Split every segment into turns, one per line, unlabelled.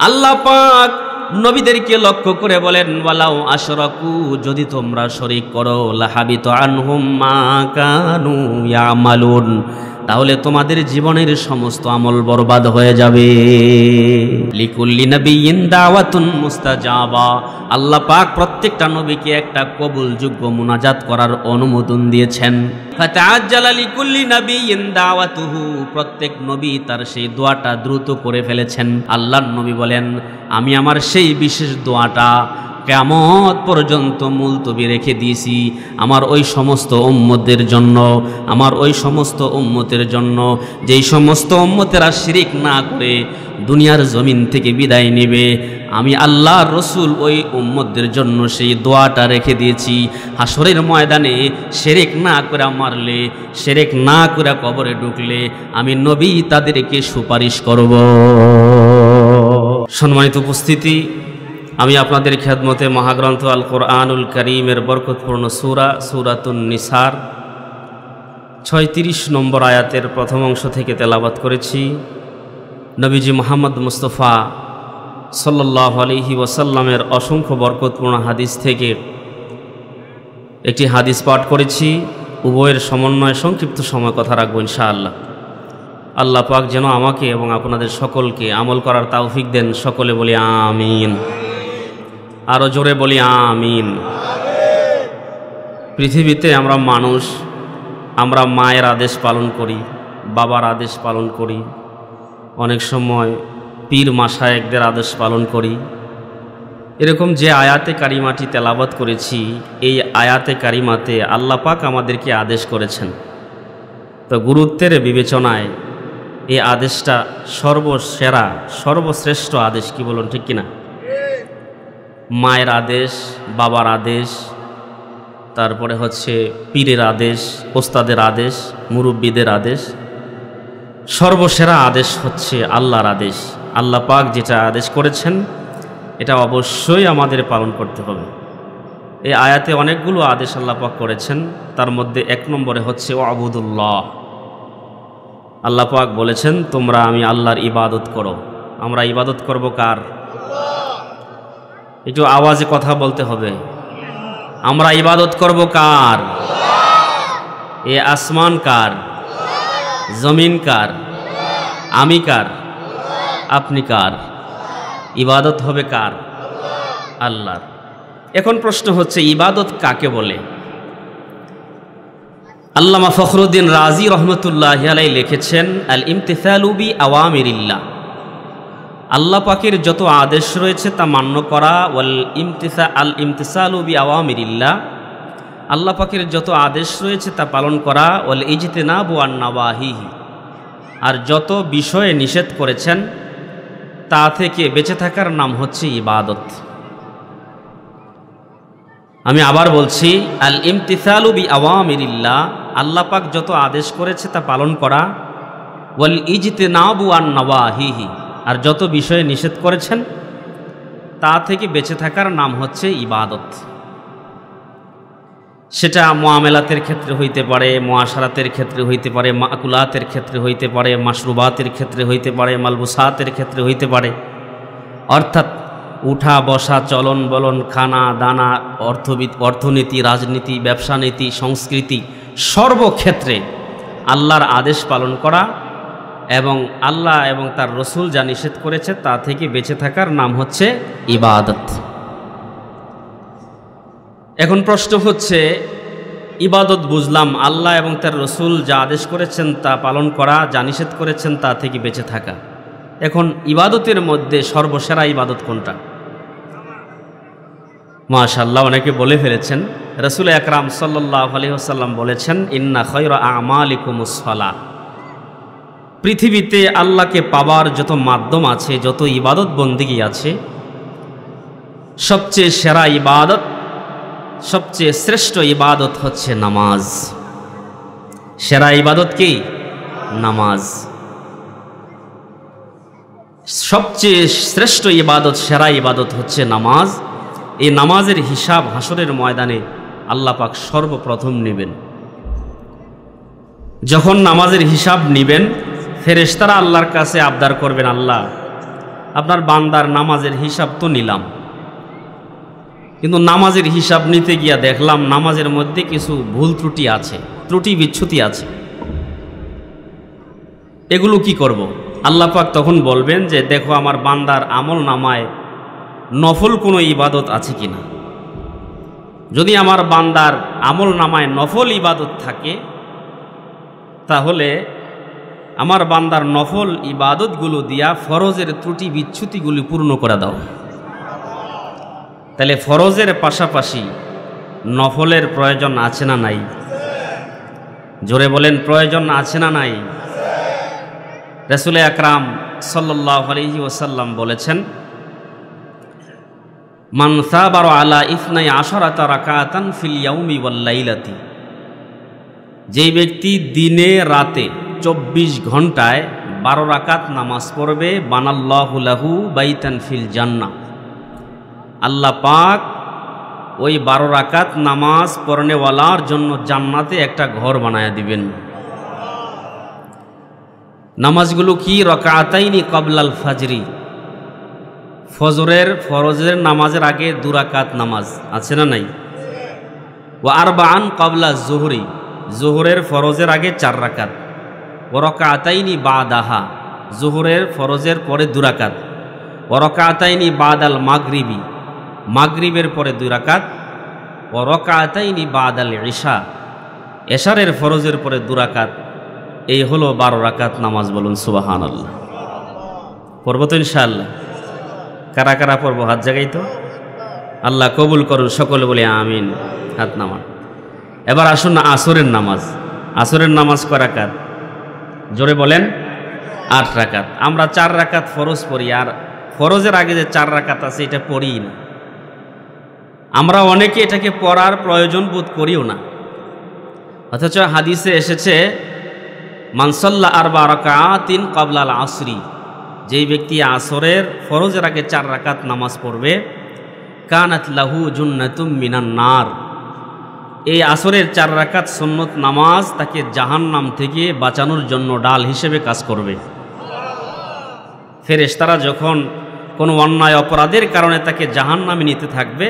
আল্লাহ পাক নবীদেরকে লক্ষ্য করে বলেন, ওয়ালাউ আশরাকু, যদি তোমরা শরীক করো, লাহাবিতু আনহুম মা কানু ইয়ামালুন, তাহলে তোমাদের জীবনের সমস্ত আমল বরবাদ হয়ে যাবে। লিকুল্লি নাবিয়্যিন দাওয়াতুন মুস্তাজাবা, আল্লাহ পাক প্রত্যেকটা নবীকে একটা কবুলযোগ্য মুনাজাত করার অনুমোদন দিয়েছেন। ফাতাআজ্জালা লিকুল্লি নাবিয়্যিন দাওয়াতুহু, প্রত্যেক নবী তার সেই দোয়াটা দ্রুত করে ফেলেছেন। আল্লাহর নবী বলেন, আমি আমার সেই বিশেষ দোয়াটা কিয়ামত পর্যন্ত মুলতবি রেখে দিয়েছি আমার ওই সমস্ত উম্মতের জন্য, আমার ওই সমস্ত উম্মতের জন্য যেই সমস্ত উম্মতেরা শিরিক না করে দুনিয়ার জমিন থেকে বিদায় নেবে। আমি আল্লাহর রসুল ওই উম্মতদের জন্য সেই দোয়াটা রেখে দিয়েছি। হাসরের ময়দানে শিরিক না করে মারলে, শিরিক না করে কবরে ঢুকলে আমি নবী তাদেরকে সুপারিশ করব। সম্মানিত উপস্থিতি, আমি আপনাদের খেদমতে মহাগ্রন্থ আল কোরআনুল কারীমের বরকতপূর্ণ সূরা সূরাতুন নিসার 36 নম্বর আয়াতের প্রথম অংশ থেকে তেলাওয়াত করেছি। নবীজি মুহাম্মদ মুস্তাফা সাল্লাল্লাহু আলাইহি ওয়াসাল্লামের অসংখ্য বরকতপূর্ণ হাদিস থেকে একটি হাদিস পাঠ করেছি। উভয়ের সমন্বয়ে সংক্ষিপ্ত সময় কথা রাখবো ইনশাআল্লাহ। আল্লাহ পাক যেন আমাকে এবং আপনাদের সকলকে আমল করার তৌফিক দেন। সকলে বলি আমিন। আরো জোরে বলি আমিন। পৃথিবীতে আমরা মানুষ, আমরা মায়ের আদেশ পালন করি, বাবার আদেশ পালন করি, অনেক সময় পীর মাশায়েখদের আদেশ পালন করি। এরকম যে আয়াতে কারিমাটি তেলাওয়াত করেছি, এই আয়াতে কারিমাতে আল্লাহ পাক আমাদেরকে আদেশ করেছেন। তো গুরুত্বের বিবেচনায় এই আদেশটা সর্বসেরা, সর্বশ্রেষ্ঠ আদেশ, কি বলুন ঠিক কিনা? মায়ের আদেশ, বাবার আদেশ, তারপরে হচ্ছে পীরের আদেশ, ওস্তাদের আদেশ, মুরব্বীদের আদেশ, সর্বসেরা আদেশ হচ্ছে আল্লাহর আদেশ। আল্লাহ পাক যেটা আদেশ করেছেন এটা অবশ্যই আমাদের পালন করতে হবে। এই আয়াতে অনেকগুলো আদেশ আল্লাহ পাক করেছেন, তার মধ্যে 1 নম্বরে হচ্ছে ওয়াবুদুল্লাহ। আল্লাহ পাক বলেছেন, তোমরা আমি আল্লাহর ইবাদত করো। আমরা ইবাদত করব কার? একটু আওয়াজে কথা বলতে হবে। আমরা ইবাদত করব কার? এ আসমান কার? জমিন কার? আমি কার? আপনি কার? ইবাদত হবে কার? আল্লাহর। এখন প্রশ্ন হচ্ছে, ইবাদত কাকে বলে? আল্লামা ফখরুদ্দিন রাজি রহমতুল্লাহি আলাইহি লিখেছেন, আল ইমতিসালু বি আওয়ামিরিল্লাহ, আল্লাহ পাকের যত আদেশ রয়েছে তা মান্য করা। আল ইমতিসালু বি আওয়ামিরিল্লাহ, আল্লাহ পাকের যত আদেশ রয়েছে তা পালন করা। ওয়াল ইজতিনাবু আন নাওয়াহিহি, আর যত বিষয়ে নিষেধ করেছেন তা থেকে বেঁচে থাকার নাম হচ্ছে ইবাদত। আমি আবার বলছি, আল ইমতিসালু বি আওয়ামিরিল্লাহ, আল্লাহ পাক যত আদেশ করেছে তা পালন করা। ওয়াল ইজতিনাবু আন নাওয়াহিহি, আর যত বিষয়ে নিষেধ করেছেন তা থেকে বেঁচে থাকার নাম হচ্ছে ইবাদত। সেটা মুআমালাতের ক্ষেত্রে হইতে পারে, মুআশারাতের ক্ষেত্রে হইতে পারে, মাকুলাতের ক্ষেত্রে হইতে পারে, মাশরুবাতের ক্ষেত্রে হইতে পারে, মালবুসাতের ক্ষেত্রে হইতে পারে। অর্থাৎ উঠা বসা, চলন বলন, খানা দানা, অর্থনীতি, রাজনীতি, ব্যবসা নীতি, সংস্কৃতি, সর্বক্ষেত্রে আল্লাহর আদেশ পালন করা এবং আল্লাহ এবং তার রসুল যা নিষেধ করেছে তা থেকে বেঁচে থাকার নাম হচ্ছে ইবাদত। এখন প্রশ্ন হচ্ছে, ইবাদত বুঝলাম, আল্লাহ এবং তার রসুল যা আদেশ করেছেন তা পালন করা, যা নিষেধ করেছেন তা থেকে বেঁচে থাকা। এখন ইবাদতের মধ্যে সর্বসেরা ইবাদত কোনটা? মাশাআল্লাহ, অনেকে বলে ফেলেছেন। রাসূল আকরাম সাল্লাল্লাহু আলাইহি ওয়াসাল্লাম বলেছেন, ইন্না খায়রা আমালিকুমুস সালাহ। পৃথিবীতে আল্লাহকে পাবার যত মাধ্যম আছে, যত ইবাদত বন্দেগী আছে, সবচেয়ে সেরা ইবাদত, সবচেয়ে শ্রেষ্ঠ ইবাদত হচ্ছে নামাজ। সেরা ইবাদত কি? নামাজ। সবচেয়ে শ্রেষ্ঠ ইবাদত, সেরা ইবাদত হচ্ছে নামাজ। এই নামাজের হিসাব হাসরের ময়দানে আল্লাহ পাক সর্বপ্রথম নেবেন। যখন নামাজের হিসাব নেবেন, ফেরেশতারা আল্লাহর কাছে আবদার করবেন, আল্লাহ আপনার বান্দার নামাজের হিসাব তো নিলাম, কিন্তু নামাজের হিসাব নিতে গিয়া দেখলাম নামাজের মধ্যে কিছু ভুল ত্রুটি আছে, ত্রুটি বিচ্ছুতি আছে। এগুলো কি করব? আল্লাহ পাক তখন বলবেন যে দেখো আমার বান্দার আমল নামায় নফল কোনো ইবাদত আছে কিনা। যদি আমার বান্দার আমল নামায় নফল ইবাদত থাকে, তাহলে আমার বান্দার নফল ইবাদতগুলো দিয়া ফরজের ত্রুটি বিচ্ছুতিগুলি পূর্ণ করে দাও। তাহলে ফরজের পাশাপাশি নফলের প্রয়োজন আছে না নাই? জোরে বলেন, প্রয়োজন আছে না নাই? রাসূল আকরাম সাল্লাল্লাহু আলাইহি ওয়াসাল্লাম বলেছেন, মান সাবারা আলা ইসনাই আশরাতা রাকাতান ফিল ইয়াউমি ওয়াল লাইলাতি, যেই ব্যক্তি দিনে রাতে 24 ঘন্টায় 12 রাকাত নামাজ পড়বে, বানাল্লাহু লাহু বাইতান ফিল জান্নাহ, আল্লাহ পাক ওই 12 রাকাত নামাজ পড়নেওয়ালার জন্য জান্নাতে একটা ঘর বানায়া দিবেন। নামাজগুলো কি? রাকাতাইনি ক্বাবলাল ফাজরি, ফরজের নামাজের আগে 2 রাকাত নামাজ আছে না নাই? ওয়া আরবাআন ক্বাবলা যুহরি, জোহরের ফরজের আগে 4 রাকাত। ওয়া রাকাতাইনি বাদাহা, জোহরের ফরজের পরে 2 রাকাত। ওয়া রাকাতাইনি বাদাল মাগরিবি, মাগরিবের পরে 2 রাকাত। ওয়া রাকাতাইনি বাদাল ইশা, এশারের ফরজের পরে 2 রাকাত। এই হলো 12 রাকাত নামাজ। বলুন সুবহানাল্লাহ। পড়ব তো ইনশাআল্লাহ? কারা কারা পড়ব? হাত জাগাই তো। আল্লাহ কবুল করুন, সকলে বলি আমিন। হাত নামান। এবার আসুন না আসরের নামাজ। আসরের নামাজ কয় রাকাত? জোরে বলেন। 8 রাকাত। আমরা 4 রাকাত ফরজ পড়ি, আর ফরজের আগে যে 4 রাকাত আছে এটা পড়ি না। আমরা অনেকে এটাকে পড়ার প্রয়োজন বোধ করিও না, অথচ হাদিসে এসেছে মান সাল্লা 4 রাকাতিন ক্বাবলাল আসরি, যেই ব্যক্তি আসরের ফরজের আগে 4 রাকাত নামাজ পড়বে, কানাত লাহু জুন্নাতুম মিনান নার, এই আসরের 4 রাকাত সুন্নত নামাজ তাকে জাহান্নাম থেকে বাঁচানোর জন্য ডাল হিসেবে কাজ করবে। ফেরেশতারা যখন কোনো অন্যায় অপরাধের কারণে তাকে জাহান্নামে নিতে থাকবে,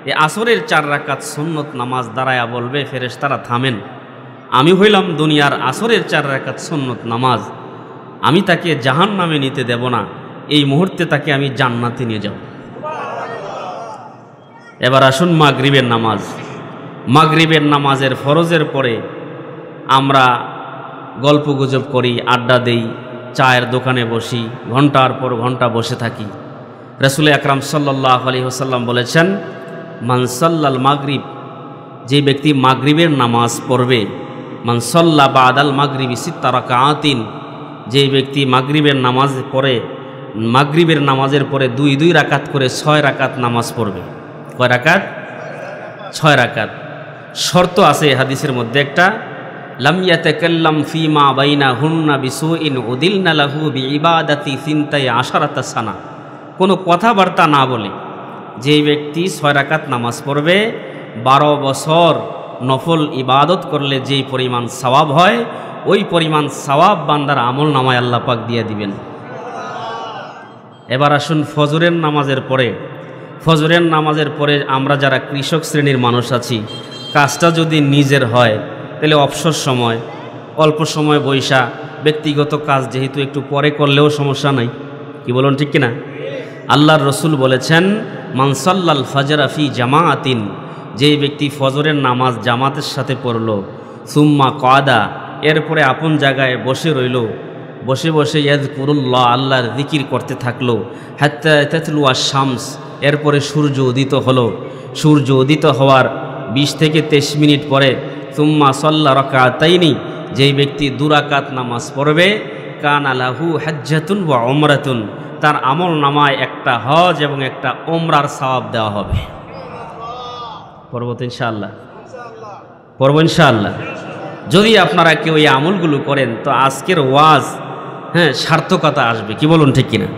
এই আসরের 4 রাকাত সুন্নত নামাজ দাঁড়ায়া বলবে ফেরেশতারা থামেন, আমি হইলাম দুনিয়ার আসরের 4 রাকাত সুন্নত নামাজ, আমি তাকে জাহান্নামে নিতে দেব না, এই মুহূর্তে তাকে আমি জান্নাতে নিয়ে যাব। এবার আসুন মাগরিবের নামাজ। মাগরিবের নামাজের ফরজের পরে আমরা গল্পগুজব করি, আড্ডা দেই, চায়ের দোকানে বসি, ঘন্টার পর ঘন্টা বসে থাকি। রাসূল আকরাম সাল্লাল্লাহু আলাইহি ওয়াসাল্লাম বলেছেন, মান সাল্লাল মাগরিব, যে ব্যক্তি মাগরিবের নামাজ পড়বে, মান সাল্লা বাদাল মাগরিবি 6 রাকাতিন, যে ব্যক্তি মাগরিবের নামাজ পড়ে, মাগরিবের নামাজের পরে 2 রাকাত করে 6 রাকাত নামাজ পড়বে। কয় রাকাত? 6 রাকাত। শর্ত আছে হাদিসের মধ্যে একটা, লাম ইয়াতাকাল্লাম ফিমা বাইনাহুন্না বিসুইন উদিলনা লাহু বিইবাদাতি 12 সানা, কোনো কথাবার্তা না বলে যেই ব্যক্তি 6 রাকাত নামাজ পড়বে, 12 বছর নফল ইবাদত করলে যেই পরিমাণ সওয়াব হয়, ওই পরিমাণ সওয়াব বান্দার আমল নামায় আল্লাহ পাক দিয়ে দিবেন। এবার আসুন ফজরের নামাজের পরে। ফজরের নামাজের পরে আমরা যারা কৃষক শ্রেণীর মানুষ আছি, কাজটা যদি নিজের হয় তাহলে অবসর সময়, অল্প সময় বৈশা ব্যক্তিগত কাজ যেহেতু একটু পরে করলেও সমস্যা নাই, কি বলুন ঠিক কিনা? আল্লাহর রসুল বলেছেন, মান সাল্লাল ফাজরা ফি জামাআতিন, যেই ব্যক্তি ফজরের নামাজ জামাতের সাথে পড়ল, সুম্মা কাদা, এরপরে আপন জায়গায় বসে রইল, বসে বসে ইয়াযকুরুল্লাহ, আল্লাহর জিকির করতে থাকলো, হাত্তা তাতলুয়া শামস, এরপরে সূর্য উদিত হলো, সূর্য উদিত হওয়ার 20 থেকে 23 মিনিট পরে সুম্মা সাল্লা রাকাতাইনি, যেই ব্যক্তি 2 রাকাত নামাজ পড়বে, কানা লাহু হাজ্জাতুন ওয়া উমরাতুন, তার আমল নামায় একটা হজ এবং একটা উমরার সওয়াব দেওয়া হবে। পড়ব তো ইনশাআল্লাহ? পড়ব ইনশাআল্লাহ। যদি আপনারা কেউ এই আমলগুলো করেন তো আজকের ওয়াজ সার্থকতা আসবে, কি বলুন ঠিক কিনা?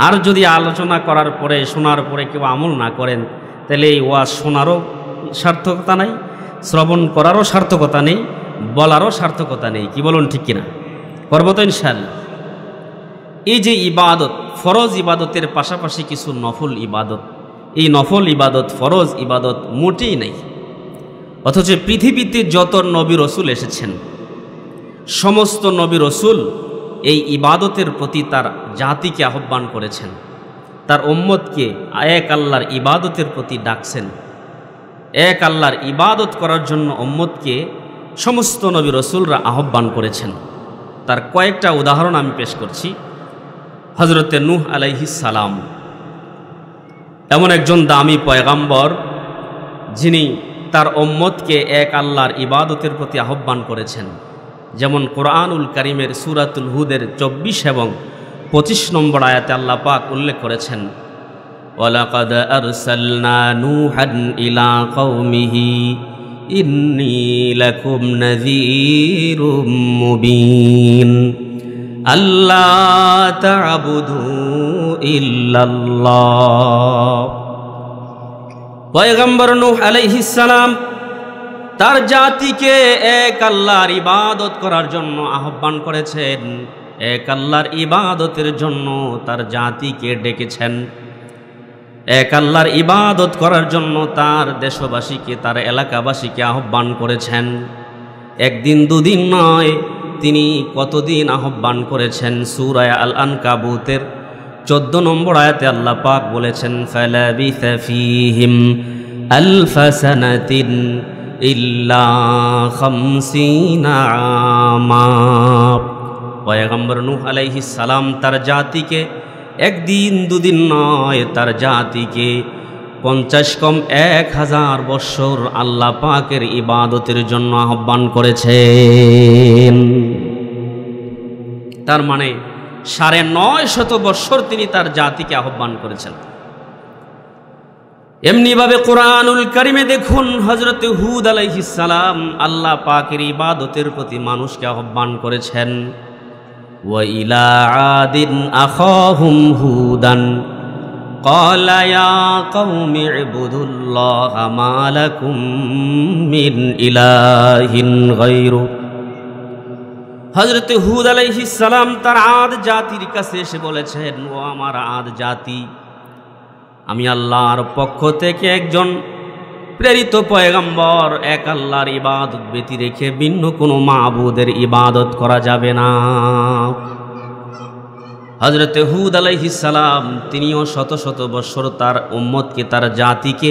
আর যদি আলোচনা করার পরে, শোনার পরে কেউ আমল না করেন, তাহলে এই ওয়াজ শোনারও সার্থকতা নেই, শ্রবণ করারও সার্থকতা নেই, বলারও সার্থকতা নেই, কি বলুন ঠিক কিনা? করব তো ইনশাআল্লাহ। এই যে ইবাদত, ফরজ ইবাদতের পাশাপাশি কিছু নফল ইবাদত, এই নফল ইবাদত ফরজ ইবাদত মোটেই নেই। অথচ পৃথিবীতে যত নবী রসুল এসেছেন, সমস্ত নবী রসুল এই ইবাদতের প্রতি তার জাতিকে আহ্বান করেছেন, তার উম্মতকে এক আল্লাহর ইবাদতের প্রতি ডাকছেন। এক আল্লাহর ইবাদত করার জন্য উম্মতকে সমস্ত নবী রসুলরা আহ্বান করেছেন। তার কয়েকটা উদাহরণ আমি পেশ করছি। হযরতে নূহ আলাইহিস সালাম এমন একজন দামি পয়গাম্বর, যিনি তার উম্মতকে এক আল্লাহর ইবাদতের প্রতি আহ্বান করেছেন। যেমন কোরআনুল কারীমের সূরাতুল হুদের 24 এবং 25 নম্বর আয়াতে আল্লাহ পাক উল্লেখ করেছেন, ওয়ালাকাদ আরসালনা নূহান ইলা কওমিহি ইন্নী লাকুম নাযীরুম মুবিন আল্লা তা'বুদু ইল্লাল্লাহ। পয়গম্বর নূহ আলাইহিস সালাম তার জাতিকে এক আল্লাহর ইবাদত করার জন্য আহ্বান করেছেন। এক আল্লাহর ইবাদতের জন্য তার জাতিকে ডেকেছেন। এক আল্লাহর ইবাদত করার জন্য তার দেশবাসীকে, তার এলাকাবাসীকে আহ্বান করেছেন। একদিন দুদিন নয়, তিনি কতদিন আহ্বান করেছেন। সূরা আল আনকাবুতের 14 নম্বর আয়াতে আল্লাহ পাক বলেছেন, ফালাবিথা ফীহিম আলফা সানাতিন ইল্লা 50 আমা। পয়গম্বর নূহ আলাইহিস সালাম তার জাতিকে একদিন দুদিন নয়, তার জাতিকে 50 কম 1000 বৎসর আল্লাহ পাকের ইবাদতের জন্য আহ্বান করেছেন। তার মানে 950 বৎসর তিনি তার জাতিকে আহ্বান করেছেন। এমনিভাবে কোরআনুল কারীমে দেখুন, হযরতে হুদ আলাইহিস সালাম আল্লাহ পাকের ইবাদতের প্রতি মানুষকে আহ্বান করেছেন। ওয়া ইলা আদিন আখাহুম হুদান ক্বালা ইয়া কওমি ইবুদুল্লাহা মা লাকুম মিন ইলাহিন গায়রু। হযরতে হুদ আলাইহিস সালাম তার আদ জাতির কাছে এসে বলেছেন, ও আমার আদ জাতি, আমি আল্লাহর পক্ষ থেকে একজন প্রেরিত পয়গম্বর, এক আল্লাহর ইবাদত ব্যতি রেখে ভিন্ন কোনো মাবুদের ইবাদত করা যাবে না। হযরতে হুদ আলাইহিস সালাম তিনিও শত শত বৎসর তার উম্মতকে, তার জাতিকে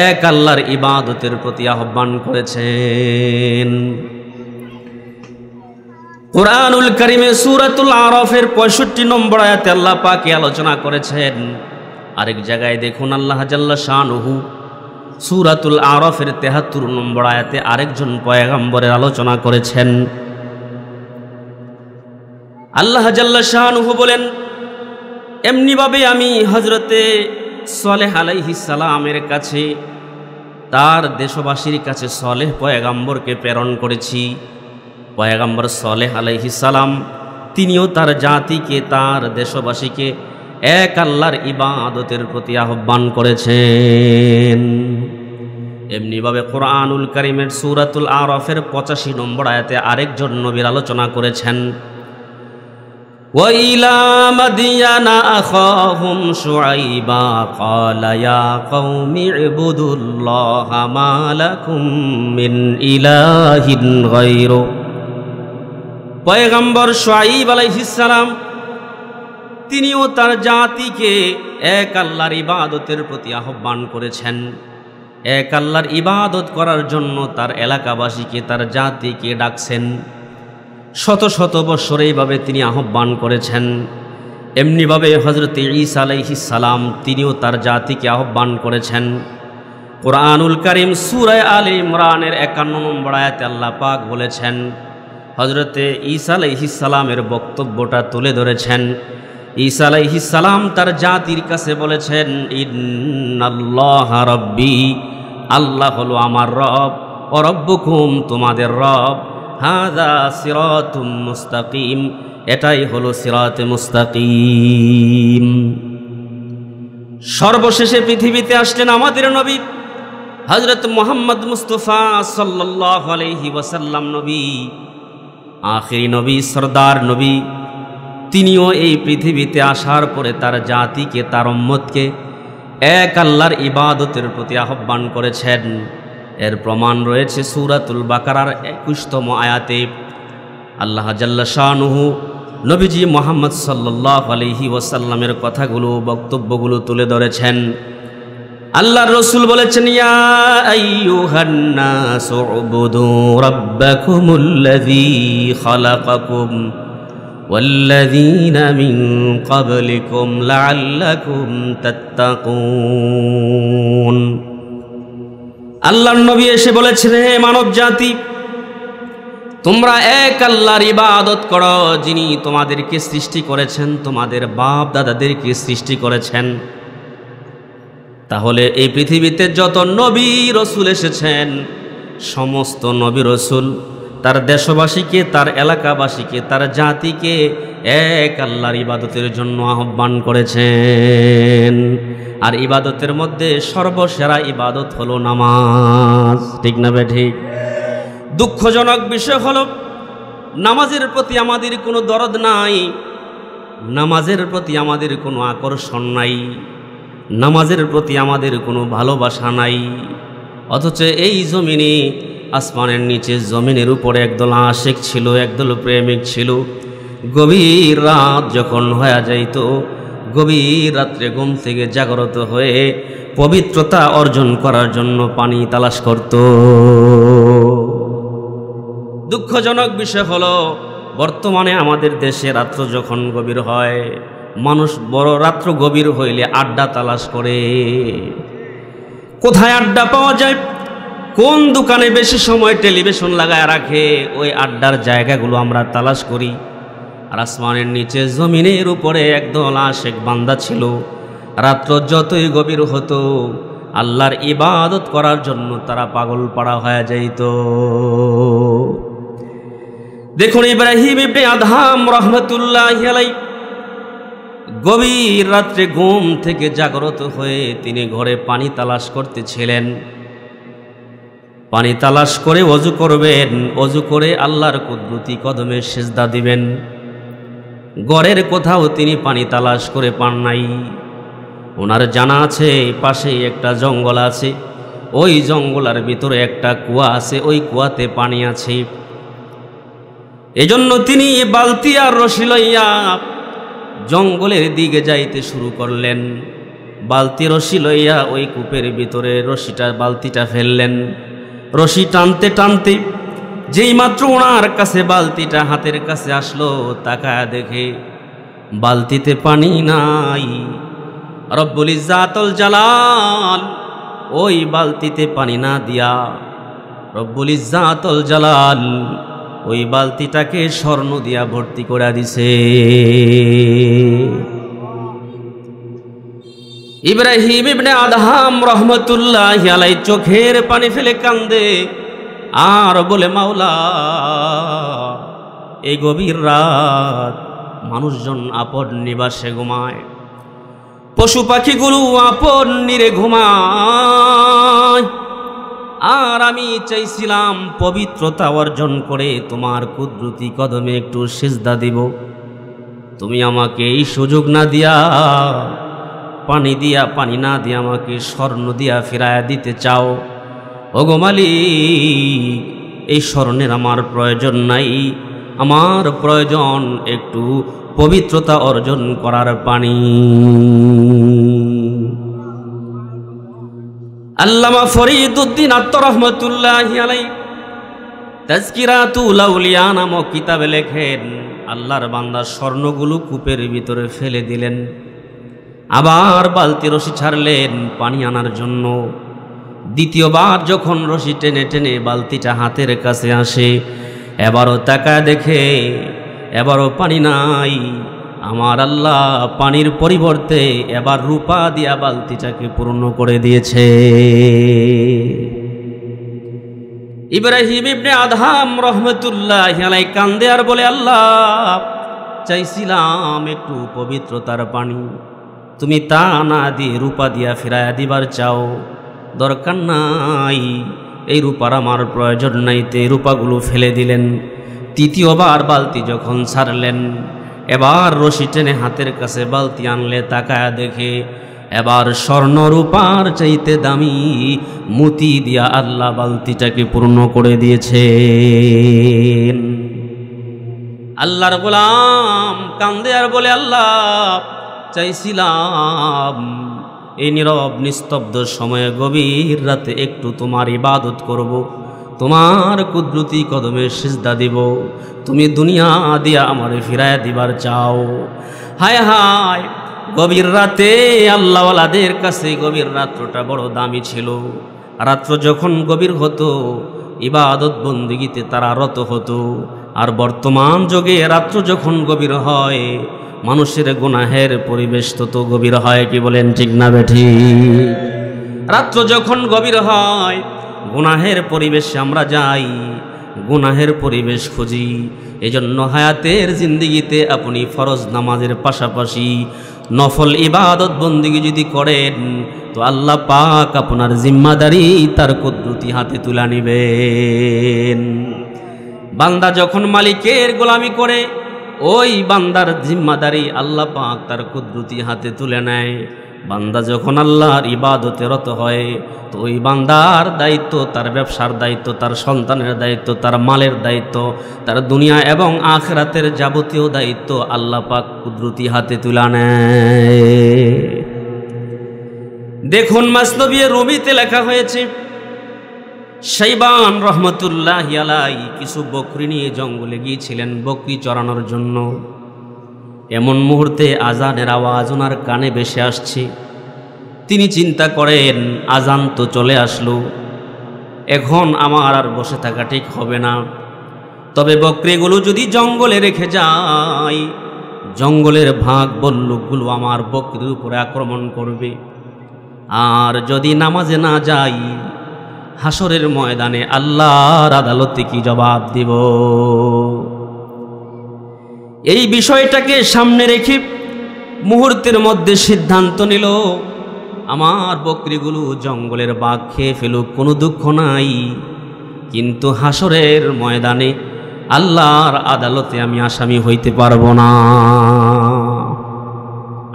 এক আল্লাহর ইবাদতের প্রতি আহ্বান করেছেন। কোরআনুল কারীমে সূরাতুল আরাফের 65 নম্বর আয়াতে আল্লাহ পাক আলোচনা করেছেন। আরেক জায়গায় দেখুন, আল্লাহ জাল্লা শানুহু সূরাতুল আরাফের 73 নম্বর আয়াতে আরেকজন পয়গম্বরের আলোচনা করেছেন। আল্লাহ জাল্লা শানুহু বলেন, এমনিভাবে আমি হযরতে সালেহ আলাইহিস সালামের কাছে, তার দেশবাসীর কাছে সালেহ পয়গম্বরকে প্রেরণ করেছি। পয়গম্বর সালেহ আলাইহিস সালাম তিনিও তার জাতিকে, তার দেশবাসীকে এক আল্লাহর ইবাদতের প্রতি আহ্বান করেছেন। এমনিভাবে কোরআনুল কারীমের সূরাতুল আরাফের 85 নম্বর আয়াতে আরেকজন নবীর আলোচনা করেছেন। ওয়া ইলা মাদিয়ানা আখাহুম শুআইবা ক্বালা ইয়া কওমি ইবুদুল্লাহা মা লাকুম মিন ইলাহিন গায়রু। পয়গম্বর শুআইব আলাইহিস সালাম তিনিও তার জাতিকে এক আল্লাহর ইবাদতের প্রতি আহ্বান করেছেন। এক আল্লাহর ইবাদত করার জন্য তার এলাকাবাসীকে, তার জাতিকে ডাকছেন। শত শত বৎসর এইভাবে তিনি আহ্বান করেছেন। এমনিভাবে হযরতে ঈসা আলাইহিস সালাম তিনিও তার জাতিকে আহ্বান করেছেন। কোরআনুল কারীম সূরা আলে ইমরানের 51 নম্বর আয়াতে আল্লাহ পাক বলেছেন, হযরতে ঈসা আলাইহিস সালামের বক্তব্যটা তুলে ধরেছেন। ঈসা আলাইহিস সালাম তার জাতির কাছে বলেছেন, ইন্নাল্লাহা রাব্বি, আল্লাহ হলো আমার রব, ও রব্বুকুম, তোমাদের রব, হাযা সিরাতুম মুস্তাকিম, এটাই হলো সিরাতে মুস্তাকিম। সর্বশেষে পৃথিবীতে আসলেন আমাদের নবী হযরত মুহাম্মদ মুস্তাফা সাল্লাল্লাহু আলাইহি ওয়াসাল্লাম, নবী, আখিরি নবী, সরদার নবী। তিনিও এই পৃথিবীতে আসার পরে তার জাতিকে, তার উম্মতকে এক আল্লাহর ইবাদতের প্রতি আহ্বান করেছেন। এর প্রমাণ রয়েছে সূরাতুল বাকারার 21তম আয়াতে। আল্লাহ জাল্লা শানুহু নবীজি মুহাম্মদ সাল্লাল্লাহু আলাইহি ওয়াসাল্লামের কথাগুলো, বক্তব্যগুলো তুলে ধরেছেন। আল্লাহর রাসূল বলেছেন, ইয়া আইয়ুহান নাসু উবুদু রাব্বাকুমুল্লাযী খালাকাকুম ওয়াল্লাযীনা মিন ক্বাবলিকুম লাআল্লাকুম তাত্তাকুন। আল্লাহর নবী এসে বলেছেন, হে মানব জাতি, তোমরা এক আল্লাহর ইবাদত করো, যিনি তোমাদেরকে সৃষ্টি করেছেন, তোমাদের বাপ দাদাদেরকে সৃষ্টি করেছেন। তাহলে এই পৃথিবীতে যত নবী রসুল এসেছেন, সমস্ত নবী রসুল তার দেশবাসীকে, তার এলাকাবাসীকে, তার জাতিকে এক আল্লাহর ইবাদতের জন্য আহ্বান করেছেন। আর ইবাদতের মধ্যে সর্বসেরা ইবাদত হলো নামাজ। ঠিক না বে ঠিক? দুঃখজনক বিষয় হলো, নামাজের প্রতি আমাদের কোনো দরদ নাই, নামাজের প্রতি আমাদের কোনো আকর্ষণ নাই, নামাজের প্রতি আমাদের কোনো ভালোবাসা নাই। অথচ এই জমিনে, আসমানের নিচে জমিনের উপরে একদল আশিক ছিল, একদল প্রেমিক ছিল। গভীর রাত যখন হয়ে যাইত, গভীর রাত্রে ঘুম থেকে জাগ্রত হয়ে পবিত্রতা অর্জন করার জন্য পানি তালাশ করত। দুঃখজনক বিষয় হলো, বর্তমানে আমাদের দেশে রাত্র যখন গভীর হয়, মানুষ বড় রাত্র গভীর হইলে আড্ডা তালাশ করে। কোথায় আড্ডা পাওয়া যায়, কোন দোকানে বেশি সময় টেলিভিশন লাগায় রাখে, ওই আড্ডার জায়গাগুলো আমরা তালাশ করি। আর আসমানের নিচে জমিনের উপরে একদল আশিক বান্দা ছিল, রাত্র যতই গভীর হতো আল্লাহর ইবাদত করার জন্য তারা পাগল পাড়া হয়ে যাইত। দেখুন, ইব্রাহিম ইবনে আদহাম রাহমাতুল্লাহি আলাইহি গভীর রাত্রে ঘুম থেকে জাগ্রত হয়ে তিনি ঘরে পানি তালাশ করতেছিলেন। পানি তালাশ করে ওযু করবেন, ওযু করে আল্লাহর কুদরতি কদমে সিজদা দিবেন। ঘরের কোথাও তিনি পানি তালাশ করে পান নাই। ওনার জানা আছে পাশেই একটা জঙ্গল আছে, ওই জঙ্গলের ভিতরে একটা কুয়া আছে, ওই কুয়াতে পানি আছে। এজন্য তিনি বালতি আর রশি লইয়া জঙ্গলের দিকে যাইতে শুরু করলেন। বালতি রশি লইয়া ওই কূপের ভিতরে বালতিটা ফেললেন। রশি টানতে টানতে যেই মাত্র ওনার কাছে বালতিটা হাতের কাছে আসলো, তাকায়া দেখে বালতিতে পানি নাই। রব্বুল ইজ্জাতুল জালাল ওই বালতিতে পানি না দিয়া, রব্বুল ইজ্জাতুল জালাল ওই বালতিটাকে স্বর্ণ দিয়া ভর্তি করে দিছে। ইব্রাহিম ইবনে আদহাম রাহমাতুল্লাহি আলাইহি চোখের পানি ফেলে কান্দে আর বলে, মাওলা, এই গভীর রাত মানুষজন আপন নিবাসে ঘুমায়, পশু পাখিগুলো আপন নিরে ঘুমায়, আর আমি চাইছিলাম পবিত্রতা অর্জন করে তোমার কুদরতি কদমে একটু সিজদা দিব। তুমি আমাকে এই সুযোগ না দিয়া, পানি না দিয়া আমাকে স্বর্ণ দিয়া ফিরায়া দিতে চাও। ওগো মালিক, এই স্বর্ণের আমার প্রয়োজন নাই, আমার প্রয়োজন একটু পবিত্রতা অর্জন করার পানি। আল্লামা ফরিদউদ্দিন আত্মা রাহমাতুল্লাহি আলাইহি তাজকিরাতুল আউলিয়া নামক কিতাবে লেখেন, আল্লাহর বান্দা স্বর্ণগুলো কূপের ভিতরে ফেলে দিলেন, আবার বালতি রশি ছাড়লেন পানি আনার জন্য। দ্বিতীয়বার যখন রশি টেনে টেনে বালতিটা হাতের কাছে আসে, এবারও তাকায় দেখে এবারও পানি নাই। আমার আল্লাহ পানির পরিবর্তে এবার রূপা দিয়া বালতিটাকে পূর্ণ করে দিয়েছে। ইব্রাহিম ইবনে আদহাম রাহমাতুল্লাহি আলাইহি কান্দে আর বলে, আল্লাহ, চাইছিলাম একটু পবিত্রতার পানি, তুমি তা না দিয়ে রূপা দিয়া ফিরায়া দিবার চাও। দরকার নাই, এই রূপার আমার প্রয়োজন নাই, তে রূপাগুলো ফেলে দিলেন। তৃতীয়বার বালতি যখন ছাড়লেন, এবার রশি টেনে হাতের কাছে বালতি আনলে তাকায় দেখে এবার স্বর্ণ রূপার চাইতে দামি মুতি দিয়া আল্লাহ বালতিটাকে পূর্ণ করে দিয়েছে। আল্লাহর গোলাম কান্দে আর বলে, আল্লাহ চাইছিলাম এই নীরব নিস্তব্ধ সময়ে গভীর রাতে একটু তোমার ইবাদত করব, তোমার কুদরতি কদমে সিজদা দিব, তুমি দুনিয়া দিয়া আমারে ফিরায় দিবার চাও। হায় হায়, গভীর রাতে আল্লাহওয়ালাদের কাছে গভীর রাত্রটা বড় দামি ছিল। রাত্র যখন গভীর হতো ইবাদত বন্দিগিতে তারা রত হতো। আর বর্তমান যুগে রাত্র যখন গভীর হয় মানুষের গুনাহের পরিবেশ তত গভীর হয়। কি বলেন ঠিক না বেঠি? রাত্র যখন গভীর হয় গুনাহের পরিবেশে আমরা যাই, গুনাহের পরিবেশ খুঁজি। এজন্য হায়াতের জিন্দিগিতে আপনি ফরজ নামাজের পাশাপাশি নফল ইবাদত বন্দিগি যদি করেন তো আল্লাহ পাক আপনার জিম্মাদারি তার কুদরতি হাতে তুলে নেবেন। বান্দা যখন মালিকের গোলামি করে ওই বান্দার জিম্মাদারি আল্লাহ পাক তার কুদরতি হাতে তুলে নেয়। বান্দা যখন আল্লাহর ইবাদতে রত হয় তো ওই বান্দার দায়িত্ব, তার ব্যবসার দায়িত্ব, তার সন্তানের দায়িত্ব, তার মালের দায়িত্ব, তার দুনিয়া এবং আখিরাতের যাবতীয় দায়িত্ব আল্লাহ পাক কুদরতি হাতে তুলে নেয়। দেখুন মাসনবী রুমিতে লেখা হয়েছে, শাইবান রহমতুল্লাহি আলাইহি কিছু বকরি নিয়ে জঙ্গলে গিয়েছিলেন বকরি চরানোর জন্য। এমন মুহূর্তে আজানের আওয়াজ ওনার কানে ভেসে আসছে। তিনি চিন্তা করেন আজান তো চলে আসলো, এখন আমার আর বসে থাকা ঠিক হবে না। তবে বকরিগুলো যদি জঙ্গলে রেখে যাই, জঙ্গলের ভাগ বল্লুকগুলো আমার বকরির উপরে আক্রমণ করবে। আর যদি নামাজে না যাই হাসরের ময়দানে আল্লাহর আদালতে কি জবাব দিব? এই বিষয়টাকে সামনে রেখে মুহূর্তের মধ্যে সিদ্ধান্ত নিল, আমার বকরিগুলো জঙ্গলের বাঘ খেয়ে ফেলুক, কোনো দুঃখ নাই, কিন্তু হাসরের ময়দানে আল্লাহর আদালতে আমি আসামি হইতে পারবো না।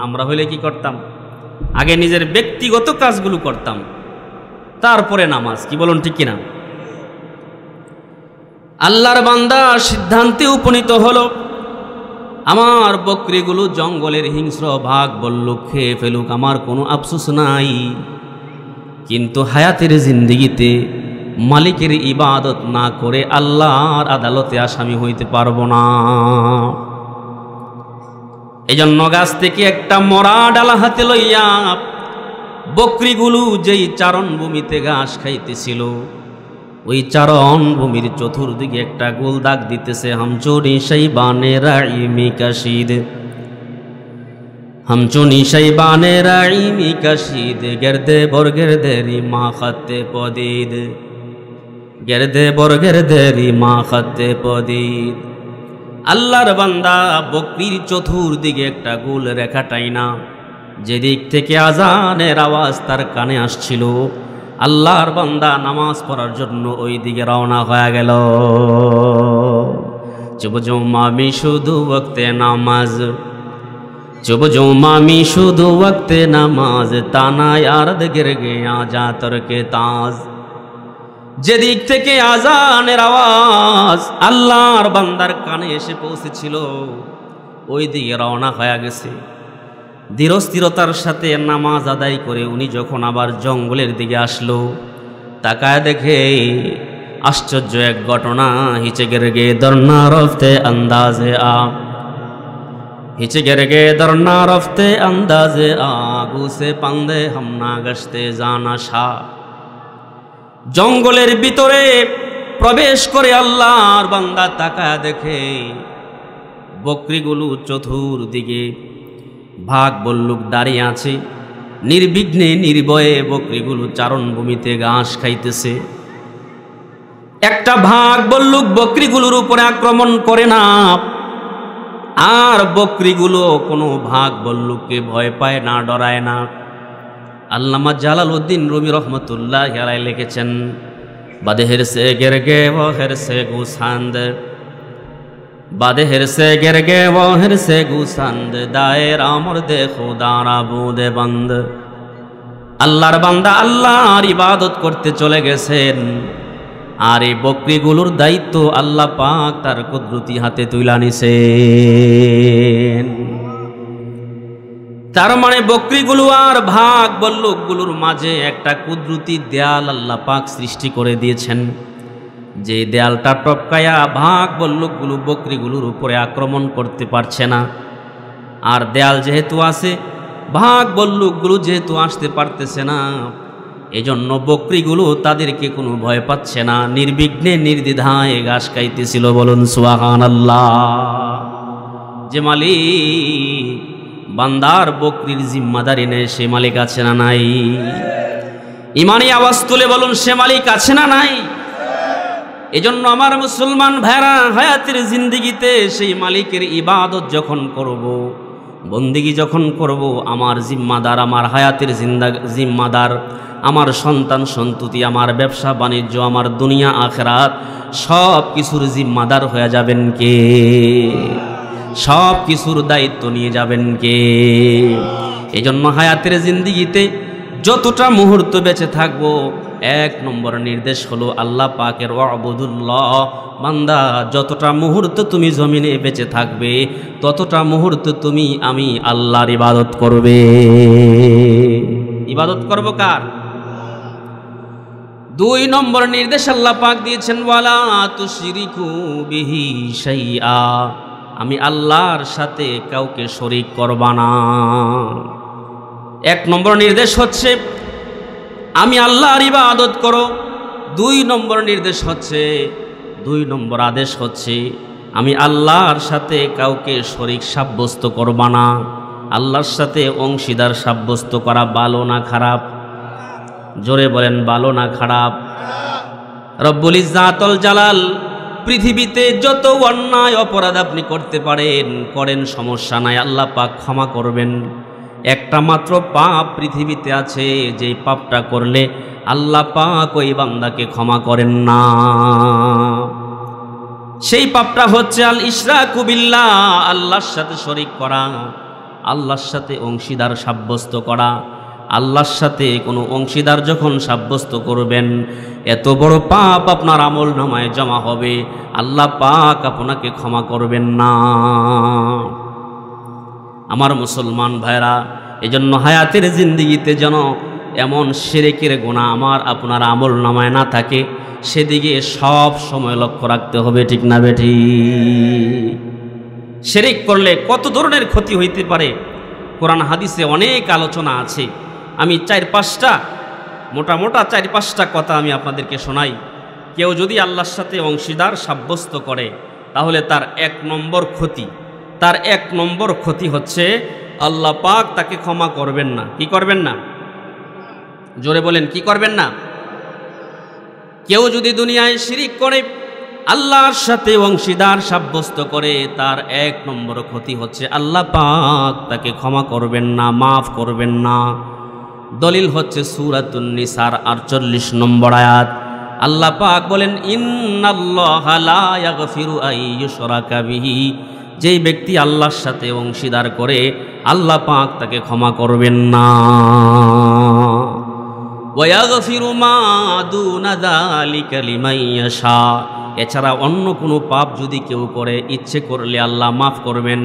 আমরা হইলে কি করতাম? আগে নিজের ব্যক্তিগত কাজগুলো করতাম, তারপরে নামাজ। কি বলুন ঠিক কিনা? আল্লাহর বান্দা সিদ্ধান্তে উপনীত হলো, আমার বকরিগুলো জঙ্গলের হিংস্র ভাগ বল্লুক খেয়ে ফেলুক, আমার কোনো আফসোস নাই, কিন্তু হায়াতের জিন্দিগিতে মালিকের ইবাদত না করে আল্লাহর আদালতে আসামি হইতে পারবো না। এজন্য গাছ থেকে একটা মরা ডালা হাতে লইয়া বকরিগুলো যেই চারণভূমিতে ঘাস খাইতেছিল ওই চারণভূমির চতুর্দিকে একটা গোল দাগ দিতেছে, হামচুনি শাইবানে রাইমি কাশিদ, হামচুনি শাইবানে রাইমি কাশিদ, গেরদে বর্গেরদেরি মা খাতে পদিদ, গেরদে বর্গেরদেরি মা খাতে পদিদ। আল্লাহর বান্দা বকরির চতুর্দিকে একটা গোল রেখা টাইনা যেদিক থেকে আজানের আওয়াজ তার কানে আসছিল, আল্লাহর বান্দা নামাজ পড়ার জন্য ওই দিকে রওনা হয়ে গেল। চুপ জৌমামি শুধু ওয়াক্তে নামাজ, চুপ জৌমামি শুধু ওয়াক্তে নামাজ, তানা ইয়ারদ গির গয়া যা তরকে তাজ। যেদিক থেকে আজানের আওয়াজ আল্লাহর বান্দার কানে এসে পৌঁছেছিল ওই দিকে রওনা হয়ে গেছে। ধীরস্থিরতার সাথে নামাজ আদায় করে উনি যখন আবার জঙ্গলের দিকে আসলো, তাকায় দেখে আশ্চর্য এক ঘটনা। হিচে গেরগে দরনা রফতে আন্দাজে আ, হিচে গেরগে দরনা রফতে আন্দাজে আ, গুসে পান্দে হামনা গশতে জানা শা। জঙ্গলের ভিতরে প্রবেশ করে আল্লাহর বান্দা তাকায় দেখে বকরিগুলো চতুর্দিকে ভাগ বল্লুক দাঁড়িয়ে আছে, নির্বিঘ্নে নির্ভয়ে বকরিগুলো চারণভূমিতে ঘাস খাইতেছে। একটা ভাগ বল্লুক বকরিগুলোর উপরে আক্রমণ করে না, আর বকরিগুলো কোনো ভাগ বল্লুককে ভয় পায় না, ডরায় না। আল্লামা জালালউদ্দিন রুমি রহমতুল্লাহ আলাইহি লিখেছেন, বাদেহের সে গেরগে ও হের সে গুসান্দ, बादेहर से गिर गे वहर से गुसंद दायरा मुर्दे खुदारा बुदे बंद আল্লাহর বান্দা আল্লাহর ইবাদত করতে চলে গেছেন আর এই বকরিগুলোর দায়িত্ব আল্লাহ পাক তার কুদরতি হাতে তুলে নিছেন। তার মানে বকরিগুলো আর ভাগ বল্লুকগুলোর মাঝে একটা কুদরতি দেয়াল আল্লাহ পাক সৃষ্টি করে দিয়েছেন, যে দেয়ালটা টপকায়া ভাগ বল্লুকগুলো বকরিগুলোর উপরে আক্রমণ করতে পারছে না। আর দেয়াল যেহেতু আছে, ভাগ বল্লুকগুলো যেহেতু আসতে পারতেছে না, এজন্য বকরিগুলো তাদেরকে কোনো ভয় পাচ্ছে না, নির্বিঘ্নে নির্দ্বিধায় ঘাস খাইতেছিল। বলুন সুবহানাল্লাহ। যে মালিক বান্দার বকরির জিম্মাদারি নেয় সে মালিক আছে না নাই? ইমানি আওয়াজ তুলে বলুন সে মালিক আছে না নাই? এজন্য আমার মুসলমান ভাইরা হায়াতের জিন্দেগিতে সেই মালিকের ইবাদত যখন করব, বন্দেগী যখন করব, আমার জিম্মাদার, আমার হায়াতের জিম্মাদার, আমার সন্তান সন্ততি, আমার ব্যবসা বাণিজ্য, আমার দুনিয়া আখিরাত সব কিছুর জিম্মাদার হয়ে যাবেন কে? সব কিছুর দায়িত্ব নিয়ে যাবেন কে? এজন্য হায়াতের জিন্দেগিতে যতটা মুহূর্ত বেঁচে থাকবো, এক নম্বর নির্দেশ হলো আল্লাহ পাকের ওয়াবুদুল্লাহ। বান্দা, যতটা মুহূর্ত তুমি জমিনে বেঁচে থাকবে ততটা মুহূর্ত তুমি আমি আল্লাহর ইবাদত করবে। ইবাদত করব কার? দুই নম্বর নির্দেশ আল্লাহ পাক দিয়েছেন, ওয়ালা তুশরিকু বিহি শাইআ, আমি আল্লাহর সাথে কাউকে শরীক করবা না। এক নম্বর নির্দেশ হচ্ছে আমি আল্লাহর ইবাদত করো। দুই নম্বর নির্দেশ হচ্ছে, দুই নম্বর আদেশ হচ্ছে আমি আল্লাহর সাথে কাউকে শরীক সাব্যস্ত করবা না। আল্লাহর সাথে অংশীদার সাব্যস্ত করা ভালো না খারাপ? জোরে বলেন, ভালো না খারাপ? রব্বুল ইজ্জাতুল জালাল পৃথিবীতে যত অন্যায় অপরাধ আপনি করতে পারেন করেন, সমস্যা নাই, আল্লাহ পাক ক্ষমা করবেন। একটা মাত্র পাপ পৃথিবীতে আছে, যে পাপটা করলে আল্লাহ পাক ওই বান্দাকে ক্ষমা করেন না। সেই পাপটা হচ্ছে আল ইশরাকু বিল্লাহ, আল্লাহর সাথে শরীক করা, আল্লাহর সাথে অংশীদার সাব্যস্ত করা। আল্লাহর সাথে কোনো অংশীদার যখন সাব্যস্ত করবেন, এত বড় পাপ আপনার আমল নামায় জমা হবে, আল্লাহ পাক আপনাকে ক্ষমা করবেন না। আমার মুসলমান ভাইরা, এজন্য হায়াতের জিন্দেগিতে যেন এমন শিরকের গুনাহ আমার আপনার আমল নামায় না থাকে, সেদিকে সব সময় লক্ষ্য রাখতে হবে। ঠিক না বেঠি? শিরক করলে কত ধরনের ক্ষতি হইতে পারে কোরআন হাদিসে অনেক আলোচনা আছে। আমি মোটা 4-5টা কথা আমি আপনাদেরকে শোনাই। কেউ যদি আল্লাহর সাথে অংশীদার সাব্যস্ত করে তাহলে তার এক নম্বর ক্ষতি হচ্ছে আল্লাহ পাক তাকে ক্ষমা করবেন না। কি করবেন না? জোরে বলেন, কি করবেন না? কেউ যদি দুনিয়ায় শিরিক করে, আল্লাহর সাথে অংশীদার সাব্যস্ত করে, তার এক নম্বর ক্ষতি হচ্ছে আল্লাহ পাক তাকে ক্ষমা করবেন না, মাফ করবেন না। দলিল হচ্ছে সূরাতুন নিসার 48 নম্বর আয়াত। আল্লাহ পাক বলেন, ইন্নাল্লাহা লা ইয়াগফিরু আন ইউশরাকা বিহি, যেই ব্যক্তি আল্লাহর সাথে অংশীদার করে আল্লাহ পাক তাকে ক্ষমা করবেন না। ওয়া ইয়াগফিরু মা দুনা যালিকা লিমান ইয়াশা, এছাড়া অন্য কোনো পাপ যদি কেউ করে ইচ্ছে করলে আল্লাহ মাফ করবেন,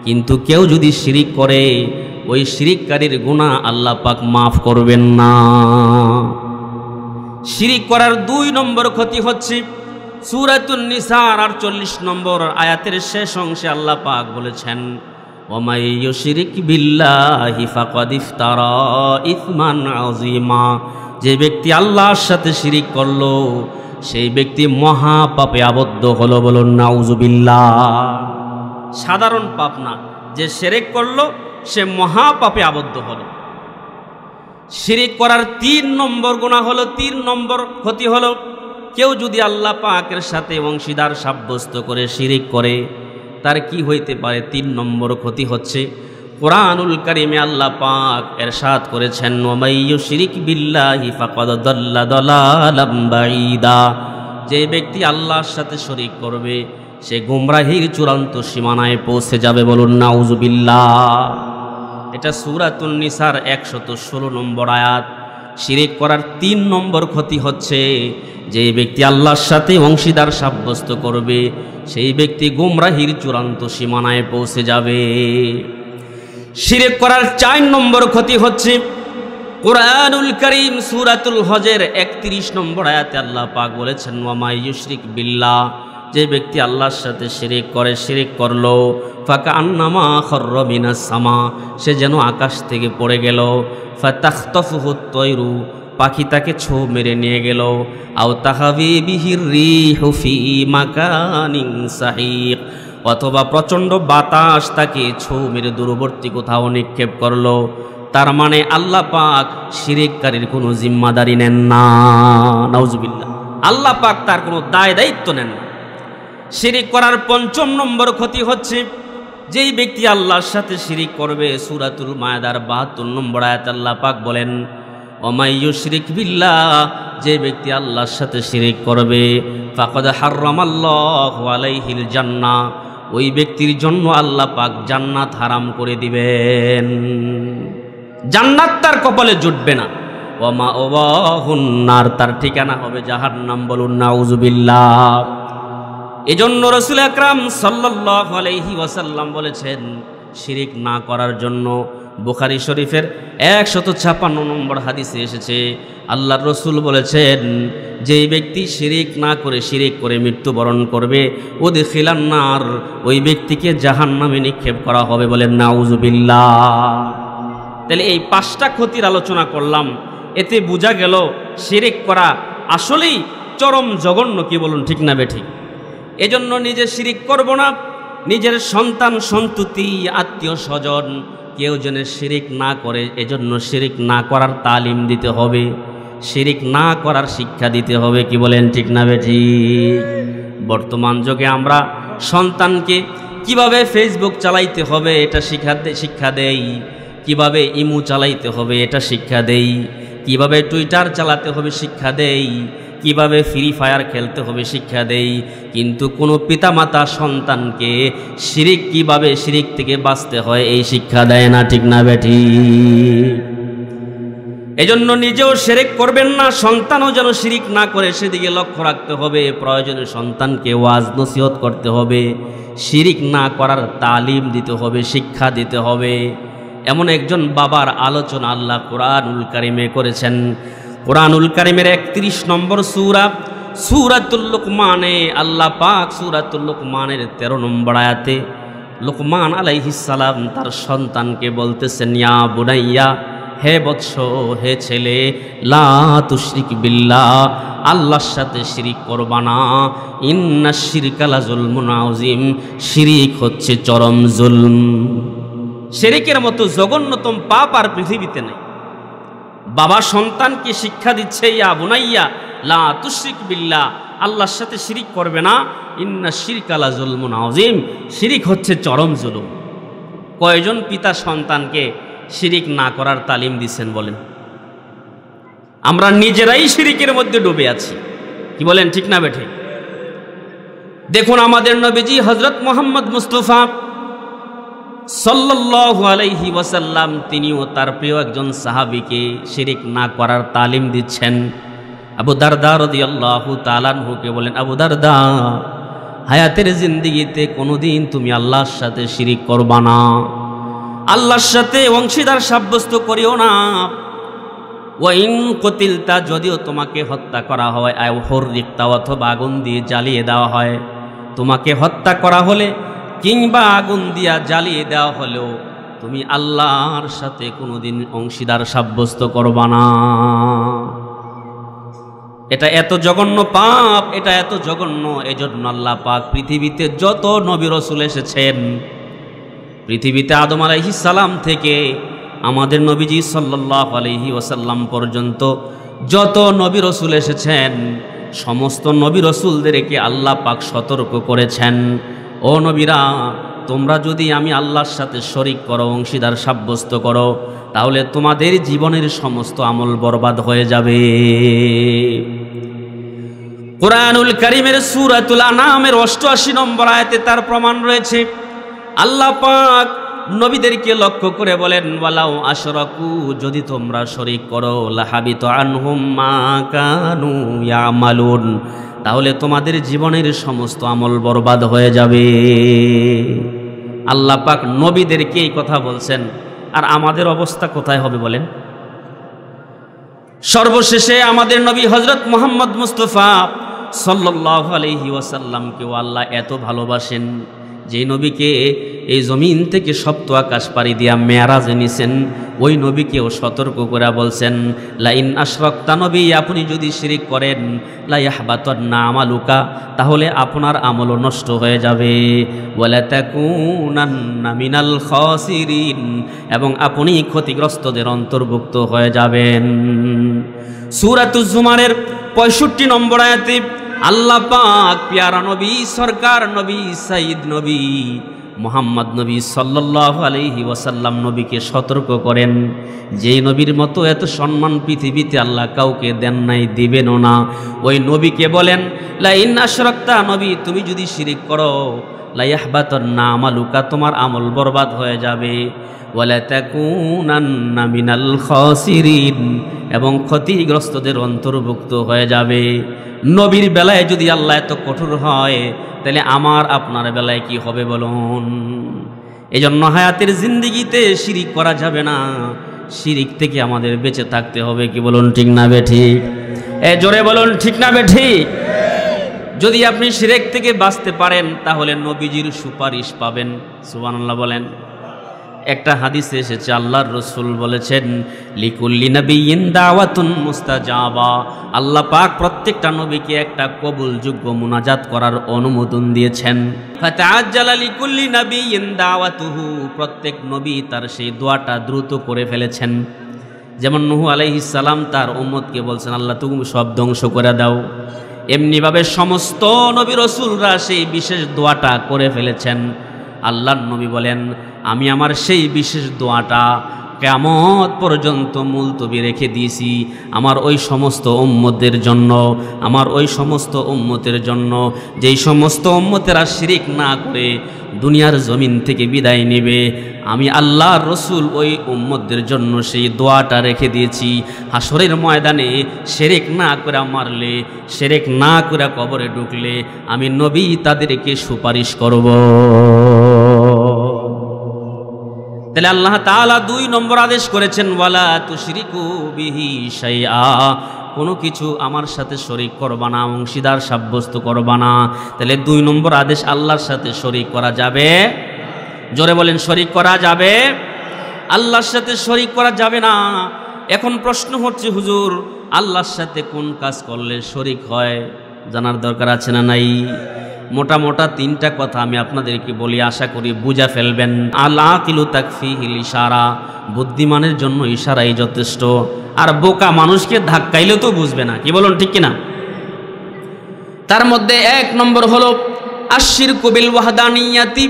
কিন্তু কেউ যদি শিরিক করে ওই শিরিককারীর গুনাহ আল্লাহ পাক মাফ করবেন না। শিরিক করার 2 নম্বর ক্ষতি হচ্ছে সূরাতুন নিসার 48 নম্বর আয়াতের শেষ অংশে আল্লাহ পাক বলেছেন, ওয়া মাই ইউশরিক বিল্লাহি ফাকাদ ইফতারা ইসমান আযীমা, যে ব্যক্তি আল্লাহর সাথে শিরিক করলো সেই ব্যক্তি মহা পাপে আবদ্ধ হলো। বলুন নাউযুবিল্লাহ। সাধারণ পাপ না, যে শিরিক করলো সে মহা পাপে আবদ্ধ হলো। শিরিক করার 3 নম্বর গুনাহ হলো, 3 নম্বর ক্ষতি হলো, কেউ যদি আল্লাহ পাকের সাথে অংশীদার সাব্যস্ত করে শিরিক করে তার কি হইতে পারে? 3 নম্বর ক্ষতি হচ্ছে, কুরআনুল কারীমে আল্লাহ পাক ইরশাদ করেছেন, ওয়া মাই ইউশরিক বিল্লাহি ফাকাদ দাল্লা দালালাম বাঈদা, যে ব্যক্তি আল্লাহর সাথে শরীক করবে সে গুমরাহির চূড়ান্ত সীমানায় পৌঁছে যাবে। বলুন নাউজুবিল্লাহ। এটা সূরাতুন নিসার 116 নম্বর আয়াত। শিরিক করার 3 নম্বর ক্ষতি হচ্ছে, যে ব্যক্তি আল্লাহর সাথে অংশীদার সাব্যস্ত করবে সেই ব্যক্তি গুমরাহির চূড়ান্ত সীমানায় পৌঁছে যাবে। শিরিক করার 4 নম্বর ক্ষতি হচ্ছে, কুরআনুল কারীম সূরাতুল হজের 31 নম্বর আয়াতে আল্লাহ পাক বলেছেন, ওয়া মাই ইউশরিক বিল্লাহ, যে ব্যক্তি আল্লাহর সাথে শিরিক করে, শিরিক করলো, ফাকান্নামা খাররা মিনাস সামা, সে যেন আকাশ থেকে পড়ে গেল, ফাতাখতাফুহুত তায়রু, পাখি তাকে ছো মেরে নিয়ে গেল, আও তাহাবি বিহির রিহু ফি মাকানিন সাহিক, অথবা প্রচণ্ড বাতাস তাকে ছো মেরে দূরবর্তী কোথাও নিক্ষেপ করলো। তার মানে আল্লাহ পাক শিরিককারীর কোনো জিম্মাদারি নেন না। নাউজুবিল্লাহ। আল্লাহ পাক তার কোনো দায় দায়িত্ব নেন না। শিরিক করার 5ম নম্বর ক্ষতি হচ্ছে, যেই ব্যক্তি আল্লাহর সাথে শিরিক করবে, সূরাতুল মায়েদার 72 নম্বর আয়াতে আল্লাহ পাক বলেন, ওয়া মাই ইউশরিক বিল্লাহ, যে ব্যক্তি আল্লাহর সাথে শিরিক করবে, ফাকাদ হারামাল্লাহু আলাইহিল জান্নাহ, ওই ব্যক্তির জন্য আল্লাহ পাক জান্নাত হারাম করে দিবেন। জান্নাত তার কপালে জুটবে না। ওয়া মাওয়াহুন নার, তার ঠিকানা হবে জাহান্নাম। বলুন নাউজুবিল্লাহ। এজন্য রাসূল আকরাম সাল্লাল্লাহু আলাইহি ওয়াসাল্লাম বলেছেন, শিরিক না করার জন্য বুখারী শরীফের 156 নম্বর হাদিসে এসেছে, আল্লাহর রাসূল বলেছেন, যেই ব্যক্তি শিরিক না করে, শিরিক করে মৃত্যুবরণ করবে, উদখিলান নার, ওই ব্যক্তিকে জাহান্নামে নিক্ষেপ করা হবে। বলেন নাউজুবিল্লাহ। তাহলে এই 5টা ক্ষতির আলোচনা করলাম। এতে বোঝা গেল শিরিক করা আসলেই চরম জঘন্য। কি বলুন, ঠিক না বেঠিক? এজন্য নিজে শিরিক করব না, নিজের সন্তান সন্ততি আত্মীয় স্বজন কেউ যেন শিরিক না করে, এজন্য শিরিক না করার তালিম দিতে হবে, শিরিক না করার শিক্ষা দিতে হবে। কি বলেন, ঠিক না বেঠিক? বর্তমান যুগে আমরা সন্তানকে কিভাবে ফেসবুক চালাইতে হবে এটা শিক্ষা দেই, কিভাবে ইমু চালাইতে হবে এটা শিক্ষা দেই, কিভাবে টুইটার চালাতে হবে শিক্ষা দেই, কিভাবে ফ্রি ফায়ার খেলতে হবে শিক্ষা দেই। কিন্তু কোনো পিতামাতা সন্তানকে শিরিক কিভাবে, শিরিক থেকে বাঁচতে হয় এই শিক্ষা দেয় না। ঠিক না বেঠিক? এজন্য নিজেও শিরিক করবেন না, সন্তানও যেন শিরিক না করে সেদিকে লক্ষ্য রাখতে হবে। প্রয়োজনে সন্তানকে ওয়াজ নসিহত করতে হবে, শিরিক না করার তালিম দিতে হবে, শিক্ষা দিতে হবে। এমন একজন বাবার আলোচনা আল্লাহ কুরআনুল কারীমে করেছেন। কুরআনুল কারীমের 31 নম্বর সূরা, সূরাতুল লুকমানে আল্লাহ পাক সূরাতুল লুকমানের 13 নম্বর আয়াতে লুকমান আলাইহিস সালাম তার সন্তানকে বলতেছেন, ইয়া বুনাইয়া, হে বৎস, হে ছেলে, লা তুশরিক বিল্লাহ, আল্লাহর সাথে শিরিক করবা না, ইন্নাশ শিরকা লাযুলমুন আযীম, শিরিক হচ্ছে চরম জুলম। শিরিকের মতো জঘন্যতম পাপ আর পৃথিবীতে নেই। বাবা সন্তানকে শিক্ষা দিচ্ছে, ইয়া বুনাইয়া লা তুশরিক বিল্লাহ, আল্লাহর সাথে শিরিক করবে না, ইন্নাশ শিরকা লাযুলমুন আযীম, শিরিক হচ্ছে চরম জুলুম। কয়জন পিতা সন্তানকে শিরিক না করার তালিম দিচ্ছেন বলেন? আমরা নিজেরাই শিরিকের মধ্যে ডুবে আছি। কি বলেন, ঠিক না বেঠিক? দেখুন আমাদের নবীজি হযরত মুহাম্মদ মুস্তাফা সাল্লাল্লাহু আলাইহি ওয়াসাল্লাম, তিনিও তার প্রিয় একজন সাহাবীকে শিরিক না করার তালিম দিচ্ছেন। আবু দারদা রাদিয়াল্লাহু তাআলা আনহুকে বলেন, আবু দারদা, হায়াতের জিন্দেগিতে কোনোদিন তুমি আল্লাহর সাথে শিরিক করবা না, আল্লাহর সাথে অংশীদার সাব্যস্ত করিও না। ওয়াইন কতিলতা, যদিও তোমাকে হত্যা করা হয়, আও হুররিকতা, অথবা আগুন দিয়ে জ্বালিয়ে দেওয়া হয়, তোমাকে হত্যা করা হলে কিংবা আগুন দিয়া জ্বালিয়ে দেওয়া হলেও তুমি আল্লাহর সাথে কোনোদিন অংশীদার সাব্যস্ত করবা না। এটা এত জঘন্য পাপ, এটা এত জঘন্য। এজন্য আল্লাহ পাক পৃথিবীতে যত নবী রাসূল এসেছেন, পৃথিবীতে আদম আলাইহিস সালাম থেকে আমাদের নবীজি সাল্লাল্লাহু আলাইহি ওয়াসাল্লাম পর্যন্ত যত নবী রাসূল এসেছেন, সমস্ত নবী রাসূলদেরকে আল্লাহ পাক সতর্ক করেছেন, ও নবীরা, তোমরা যদি আমি আল্লাহর সাথে শরীক করো, অংশীদার সাব্যস্ত করো, তাহলে তোমাদের জীবনের সমস্ত আমল বরবাদ হয়ে যাবে। কুরআনুল কারীমের সূরাতুল আনআমের ৮৮ নম্বর আয়াতে তার প্রমাণ রয়েছে। আল্লাহ পাক নবীদেরকে লক্ষ্য করে বলেন, ওয়ালাউ আশরাকু, যদি তোমরা শরীক করো, লাহাবিতু আনহুম মা কানু ইয়ামালুন, তাহলে তোমাদের জীবনের সমস্ত আমল বরবাদ হয়ে যাবে। আল্লাহ পাক নবীদেরকে এই কথা বলছেন, আর আমাদের অবস্থা কোথায় হবে বলেন? সর্বশেষে আমাদের নবী হযরত মুহাম্মদ মুস্তাফা সাল্লাল্লাহু আলাইহি ওয়াসাল্লামকেও আল্লাহ এত ভালোবাসেন, যে নবীকে এই জমিন থেকে সপ্ত আকাশ পাড়ি দিয়া মেরাজে নিছেন, ওই নবীকেও সতর্ক করে বলছেন, লাইন আশরাকতা, নবী আপনি যদি শিরিক করেন, লা ইয়াহবাতান্না আমালুকা, তাহলে আপনার আমলও নষ্ট হয়ে যাবে, ওয়ালা তাকুনান্না মিনাল খাসিরিন, এবং আপনি ক্ষতিগ্রস্তদের অন্তর্ভুক্ত হয়ে যাবেন। সূরাতুজ জুমারের ৬৫ নম্বর আয়াতে আল্লাহ পাক প্যারা নবী, সরকার নবী, সাইয়্যিদ নবী মুহাম্মদ নবী সাল্লাল্লাহু আলাইহি ওয়াসাল্লাম নবীকে সতর্ক করেন, যেই নবীর মতো এত সম্মান পৃথিবীতে আল্লাহ কাউকে দেন নাই, দিবেনও না। ওই নবীকে বলেন, লা ইন আশরাকতা, নবী তুমি যদি শিরিক করো, লা ইয়াহবাতান্না আমালুকা, তোমার আমল বরবাদ হয়ে যাবে, ওয়ালা তাকুনান্না মিনাল খাসিরিন, এবং ক্ষতিগ্রস্তদের অন্তর্ভুক্ত হয়ে যাবে। নবীর বেলায় যদি আল্লাহ এত কঠোর হয়, তাহলে আমার আপনার বেলায় কি হবে বলুন? এই জন্য হায়াতের জিন্দিগিতে শিরিক করা যাবে না, শিরিক থেকে আমাদের বেঁচে থাকতে হবে। কি বলুন, ঠিক না বেঠিক? জোরে বলুন, ঠিক না বেঠিক? যদি আপনি শিরিক থেকে বাঁচতে পারেন, তাহলে নবীজির সুপারিশ পাবেন। সুবহানাল্লাহ বলেন। একটা হাদিসে এসেছে, আল্লাহর রাসূল বলেছেন, লিকুল্লি নাবিয়্যিন দাওয়াতুন মুস্তাজাবা, আল্লাহ পাক প্রত্যেকটা নবীকে একটা কবুলযোগ্য মুনাজাত করার অনুমোদন দিয়েছেন। ফাতাআজ্জালা লিকুল্লি নাবিয়্যিন দাওয়াতুহু, প্রত্যেক নবী তার সেই দোয়াটা দ্রুত করে ফেলেছেন। যেমন নূহ আলাইহিস সালাম তার উম্মতকে বলছেন, আল্লাহ তুমি সব ধ্বংস করে দাও, এমনিভাবে সমস্ত নবী রাসূলরা সেই বিশেষ দোয়াটা করে ফেলেছেন। আল্লাহর নবী বলেন, আমি আমার সেই বিশেষ দোয়াটা কিয়ামত পর্যন্ত মুলতবি রেখে দিয়েছি আমার ওই সমস্ত উম্মতের জন্য, আমার ওই সমস্ত উম্মতের জন্য যেই সমস্ত উম্মতেরা শিরিক না করে দুনিয়ার জমিন থেকে বিদায় নেবে। আমি আল্লাহর রসুল ওই উম্মতদের জন্য সেই দোয়াটা রেখে দিয়েছি। হাসরের ময়দানে শিরিক না করে মারলে, শিরিক না করে কবরে ঢুকলে আমি নবী তাদেরকে সুপারিশ করব। তাহলে আল্লাহ তাআলা ২ নম্বর আদেশ করেছেন, ওয়ালা তুশরিকু বিহি শাইআ, কোনো কিছু আমার সাথে শরীক করবা না, অংশীদার সাব্যস্ত করবা না। তাহলে ২ নম্বর আদেশ, আল্লাহর সাথে শরীক করা যাবে। জোরে বলেন, শরীক করা যাবে? আল্লাহর সাথে শরীক করা যাবে না। এখন প্রশ্ন হচ্ছে, হুজুর আল্লাহর সাথে কোন কাজ করলে শরীক হয়? জানার দরকার আছে না নাই? মোটা মোটা ৩টা কথা আমি আপনাদেরকে বলি, আশা করি বুঝা ফেলবেন। আল আকিলু তাকফিহিল ইশারা, বুদ্ধিমানের জন্য ইশারাই যথেষ্ট, আর বোকা মানুষকে ধাক্কাইলেও তো বুঝবে না। কি বলুন, ঠিক কিনা? তার মধ্যে ১ নম্বর হলো আশশিরকু বিল ওয়াহদানিয়াতি,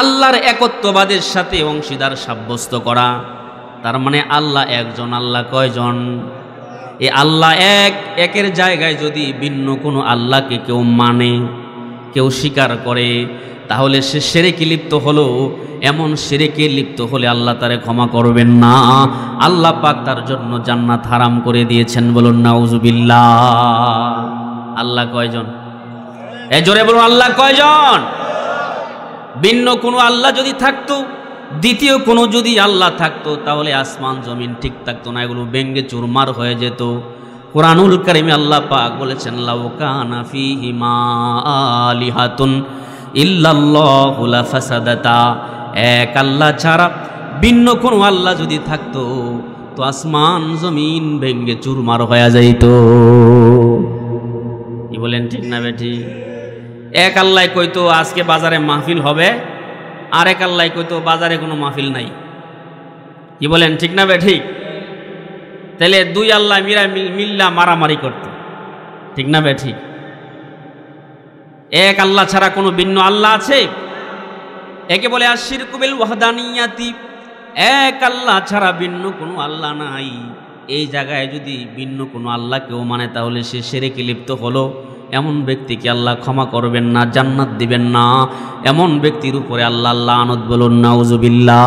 আল্লাহর একত্ববাদের সাথে অংশীদার সাব্যস্ত করা। তার মানে আল্লাহ একজন। আল্লাহ কয়জন? এই আল্লাহ একের জায়গায় যদি ভিন্ন কোনো আল্লাহকে কেউ মানে, কেউ স্বীকার করে, তাহলে সে শিরকে লিপ্ত হলো। এমন শিরকে লিপ্ত হলে আল্লাহ তারে ক্ষমা করবেন না। আল্লাহ পাক তার জন্য জান্নাত হারাম করে দিয়েছেন। বলুন নাউজুবিল্লাহ। আল্লাহ কয়জন? জোরে বলুন, আল্লাহ কয়জন? ভিন্ন কোনো আল্লাহ যদি থাকতো, দ্বিতীয় কোনো যদি আল্লাহ থাকতো, তাহলে আসমান জমিন ঠিক থাকতো না, এগুলো ভেঙ্গে চুরমার হয়ে যেত। কুরআনুল কারীমে আল্লাহ পাক বলেছেন, লাউ কানা ফীহিমা আলিহাতুন ইল্লাল্লাহু লাফাসাদাতা, এক আল্লাহ ছাড়া ভিন্ন কোনো আল্লাহ যদি থাকতো, তো আসমান জমিন ভেঙ্গে চুরমার হয়ে যাইত। কি বলেন, ঠিক না বেঠি? এক আল্লাহ কইতো আজকে বাজারে মাহফিল হবে, আর এক আল্লাহ কইতো বাজারে কোনো মাহফিল নাই। কি বলেন, ঠিক না বেঠি? তাহলে ২ আল্লাহ মিল্লা মারামারি করত। ঠিক না বেঠি? এক আল্লাহ ছাড়া কোনো ভিন্ন আল্লাহ আছে? একে বলে আশশিরকু বিল ওয়াহদানিয়াতি, এক আল্লাহ ছাড়া ভিন্ন কোনো আল্লাহ নাই। এই জায়গায় যদি ভিন্ন কোনো আল্লাহ কেউ মানে, তাহলে সে শিরকে লিপ্ত হলো। এমন ব্যক্তিকে আল্লাহ ক্ষমা করবেন না, জান্নাত দিবেন না। এমন ব্যক্তির উপরে আল্লাহ লানত, বলুন নাউজুবিল্লাহ।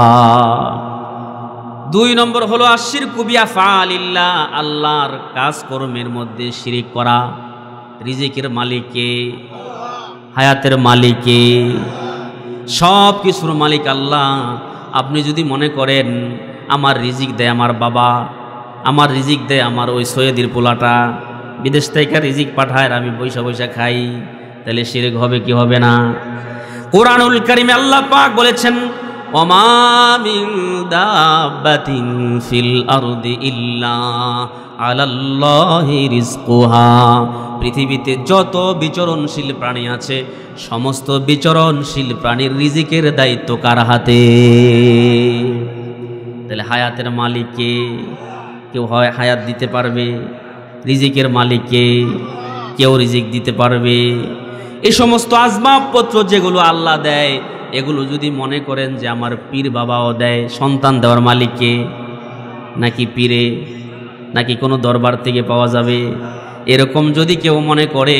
2 নম্বর হলো আশিরকু বিআফআলিল্লাহ, আল্লাহর কাজকর্মের মধ্যে শিরিক করা। রিজিকের মালিককে, হায়াতের মালিককে, সব কিছুর মালিক আল্লাহ। আপনি যদি মনে করেন আমার রিজিক দেয় আমার বাবা, আমার রিজিক দেয় আমার ওই সৈয়দির পোলাটা, বিদেশ থেকে রিজিক পাঠায় আর আমি পয়সা পয়সা খাই, তাহলে শিরক হবে কি হবে না? কোরআনুল কারীমে আল্লাহ পাক বলেছেন, ওমা মিন দাব্বাতিন ফিল আরদি ইল্লা আলাল্লাহি রিজকুহা, পৃথিবীতে যত বিচরণশীল প্রাণী আছে সমস্ত বিচরণশীল প্রাণীর রিজিকের দায়িত্ব কার হাতে? তাহলে হায়াতের মালিককে, কেউ হয় হায়াত দিতে পারবে, রিজিকের মালিককে কেউ রিজিক দিতে পারবে। এই সমস্ত আসবাবপত্র যেগুলো আল্লাহ দেয়, এগুলো যদি মনে করেন যে আমার পীর বাবাও দেয়, সন্তান দেওয়ার মালিককে নাকি পীরে, নাকি কোনো দরবার থেকে পাওয়া যাবে, এরকম যদি কেউ মনে করে,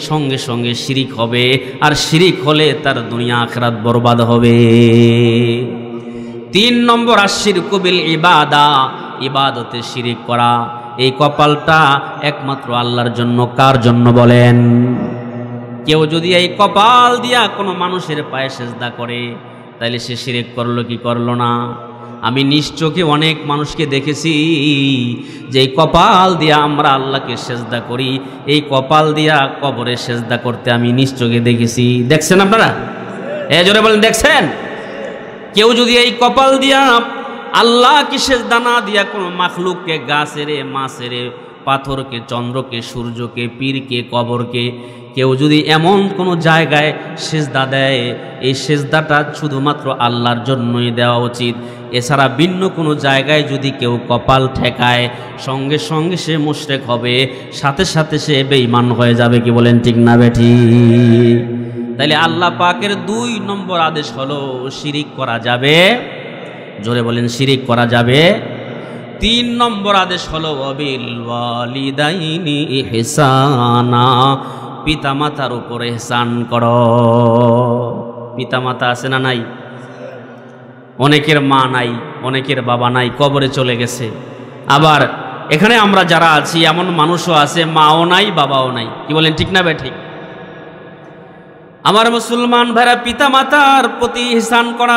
সঙ্গে সঙ্গে শিরিক হবে। আর শিরিক হলে তার দুনিয়া আখিরাত বরবাদ হবে। 3 নম্বর আশিরকু বিল ইবাদা, ইবাদতে শিরিক করা। এই কপালটা একমাত্র আল্লাহর জন্য। কার জন্য বলেন? কেউ যদি এই কপাল দিয়া কোনো মানুষের পায়ে সেজদা করে, তাইলে সে শিরিক করলো কি করলো না? আমি নিজ চোখে অনেক মানুষকে দেখেছি যে এই কপাল দিয়া আমরা আল্লাহকে সেজদা করি, এই কপাল দিয়া কবরে সেজদা করতে আমি নিজ চোখে দেখেছি। দেখছেন আপনারা? জোরে বলেন, দেখছেন? কেউ যদি এই কপাল দিয়া আল্লাহকে সেজদা না দিয়া কোনো মাখলুককে, গাছেরে, মাছেরে, পাথরকে, চন্দ্রকে, সূর্যকে, পীরকে, কবরকে, কেউ যদি এমন কোনো জায়গায় সেজদা দেয়, এই সেজদাটা শুধুমাত্র আল্লাহর জন্যই দেওয়া উচিত। এছাড়া ভিন্ন কোনো জায়গায় যদি কেউ কপাল ঠেকায়, সঙ্গে সঙ্গে সে মুশরিক হবে, সাথে সাথে সে বেঈমান হয়ে যাবে। কি বলেন, ঠিক না বেঠিক? তাইলে আল্লাহ পাকের 2 নম্বর আদেশ হলো শিরিক করা যাবে। জোরে বলেন, শিরিক করা যাবে। 3 নম্বর আদেশ হলো ওয়াবিল ওয়ালিদাইনি ইহসানা, পিতামাতার উপরে ইহসান করো। পিতামাতা আছে না নাই? অনেকের মা নাই, অনেকের বাবা নাই, কবরে চলে গেছে। আবার এখানে আমরা যারা আছি এমন মানুষও আছে মাও নাই, বাবাও নাই। কি বলেন, ঠিক না বেঠিক? আমার মুসলমান ভাইরা, পিতামাতার প্রতি ইহসান করা।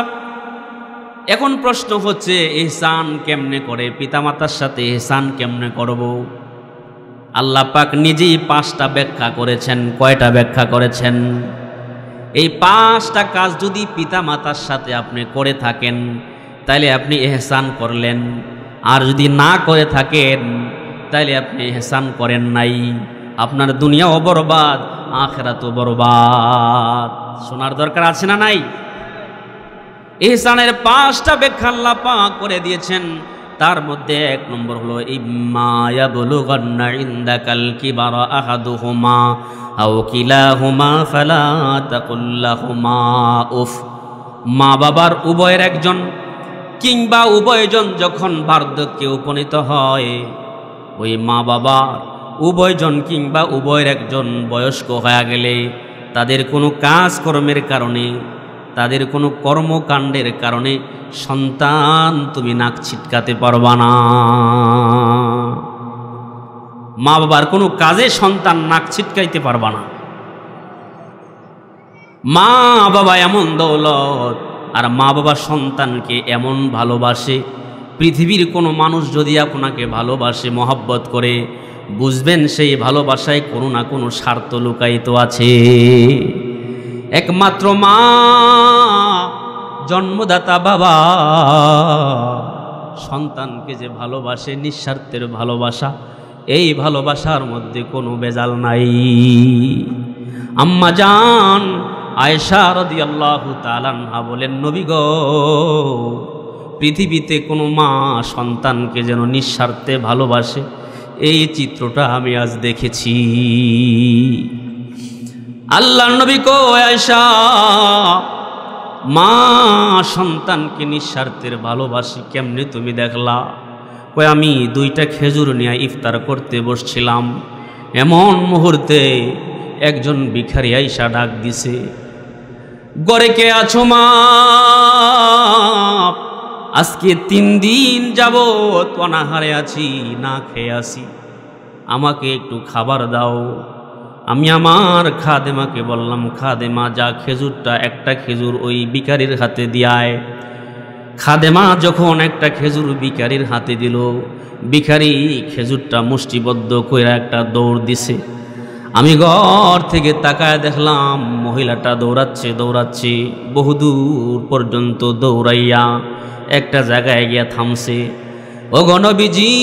এখন প্রশ্ন হচ্ছে, ইহসান কেমনে করে? পিতামাতার সাথে ইহসান কেমনে করব? আল্লাহ পাক নিজেই 5টা ব্যাখ্যা করেছেন। কয়টা ব্যাখ্যা করেছেন? এই 5টা কাজ যদি পিতামাতার সাথে আপনি করে থাকেন, তাইলে আপনি ইহসান করলেন। আর যদি না করে থাকেন, তাইলে আপনি ইহসান করেন নাই। আপনার দুনিয়াও বরবাদ, আখিরাতও বরবাদ। শোনার দরকার আছে না নাই? ইহসানের 5টা ব্যাখ্যা আল্লাহ পাক করে দিয়েছেন। তার মধ্যে 1 নম্বর হলো ইম্মা ইয়াবলুগান্না ইনদাকাল কিবারা আহাদুহুমা আও কিলাহুমা ফালা তাকুল লাহুমা উফ। মা বাবার উভয়ের একজন কিংবা উভয়জন যখন বার্ধক্যে উপনীত হয়, ওই মা বাবার উভয়জন কিংবা উভয়ের একজন বয়স্ক হয়ে গেলে, তাদের কোনো কাজকর্মের কারণে, তাদের কোনো কর্মকাণ্ডের কারণে সন্তান তুমি নাক ছিটকাতে পারবা না। মা বাবার কোনো কাজে সন্তান নাক ছিটকাইতে পারবা না। মা বাবা এমন দৌলত, আর মা বাবা সন্তানকে এমন ভালোবাসে, পৃথিবীর কোনো মানুষ যদি আপনাকে ভালোবাসে, মহব্বত করে, বুঝবেন সেই ভালোবাসায় কোনো না কোনো স্বার্থ লুকায়িত আছে। একমাত্র মা, জন্মদাতা বাবা সন্তানকে যে ভালোবাসে, নিঃস্বার্থের ভালোবাসা, এই ভালোবাসার মধ্যে কোনো ভেজাল নাই। আম্মা জান আয়েশা রাদিয়াল্লাহু তাআলা আনহা বলেন, নবী গো, পৃথিবীতে কোনো মা সন্তানকে যেন নিঃস্বার্থে ভালোবাসে, এই চিত্রটা আমি আজ দেখেছি। আল্লাহর নবী কো আয়েশা, মা সন্তানকে নিঃস্বার্থের ভালোবাসি কেমনে তুমি দেখলা? কই, আমি 2টা খেজুর নিয়ে ইফতার করতে বসছিলাম, এমন মুহূর্তে একজন ভিখারি আইসা ডাক দিছে, ঘরে কে আছো মা? আজকে 3 দিন যাবত অনাহারে আছি, না খেয়ে আছি, আমাকে একটু খাবার দাও। আমি আমার খাদেমাকে বললাম, খাদেমা যা খেজুরটা, একটা খেজুর ওই ভিখারির হাতে দিয়ায়। খাদেমা যখন একটা খেজুর ভিখারির হাতে দিল, ভিখারি খেজুরটা মুষ্টিবদ্ধ কইরা একটা দৌড় দিছে। আমি ঘর থেকে তাকায় দেখলাম মহিলাটা দৌড়াচ্ছে বহুদূর পর্যন্ত দৌড়াইয়া একটা জায়গায় গিয়া থামছে। ও নবীজি,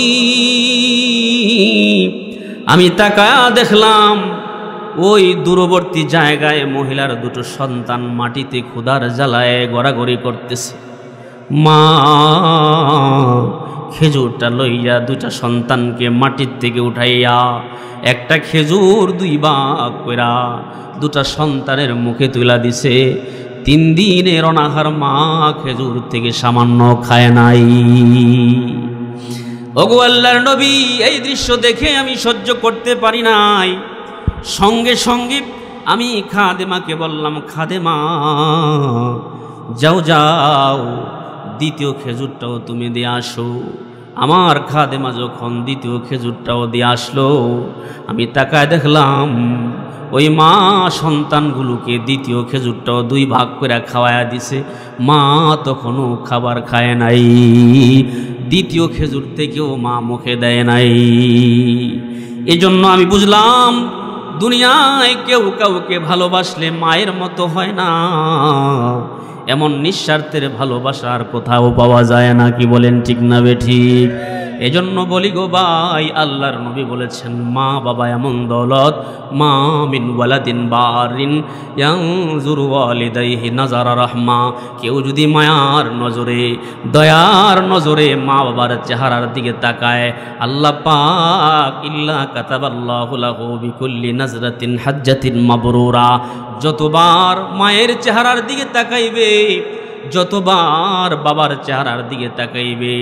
আমি তাকায় দেখলাম ওই দূরবর্তী জায়গায় মহিলার 2টো সন্তান মাটিতে ক্ষুধার জ্বালায় গড়াগড়ি করতেছে। মা খেজুরটা লইয়া 2টা সন্তানকে মাটির থেকে উঠাইয়া একটা খেজুর 2 ভাগ কইরা 2টা সন্তানের মুখে তুলা দিছে। 3 দিনের অনাহার মা খেজুর থেকে সামান্য খায় নাই। ওগো আল্লাহর নবী, এই দৃশ্য দেখে আমি সহ্য করতে পারি নাই। সঙ্গে সঙ্গে আমি খাদেমাকে বললাম, খাদেমা যাও যাও, 2য় খেজুরটাও তুমি দিয়ে আসো। আমার খাদেমা যখন 2য় খেজুরটাও দিয়ে আসলো, আমি তাকায় দেখলাম ওই মা সন্তানগুলোকে 2য় খেজুরটাও 2 ভাগ করে খাওয়ায়া দিছে। মা তখনও খাবার খায় নাই, 2য় খেজুর থেকেও মা মুখে দেয় নাই। এজন্য আমি বুঝলাম দুনিয়ায় কেউ কাউকে ভালোবাসলে মায়ের মতো হয় না। এমন নিঃস্বার্থের ভালোবাসা আর কোথাও পাওয়া যায় না। কি বলেন, ঠিক না বেঠিক? এজন্য বলি গো ভাই, আল্লাহর নবী বলেছেন, মা বাবা এমন দৌলত, মা মিন ওয়ালাদিন বারিন ইয়ানজুরু ওয়ালিদাইহি নাজারা রাহমা। কেউ যদি মায়ার নজরে, দয়ার নজরে মা বাবার চেহারার দিকে তাকায়, আল্লাহ পাক ইল্লা কাতাবাল্লাহু লাহু বিকুল্লি নাজরাতিন হাজ্জাতিন মাবরুরা। যতবার মায়ের চেহারার দিকে তাকাইবে, যতবার বাবার চেহারার দিকে তাকাইবে,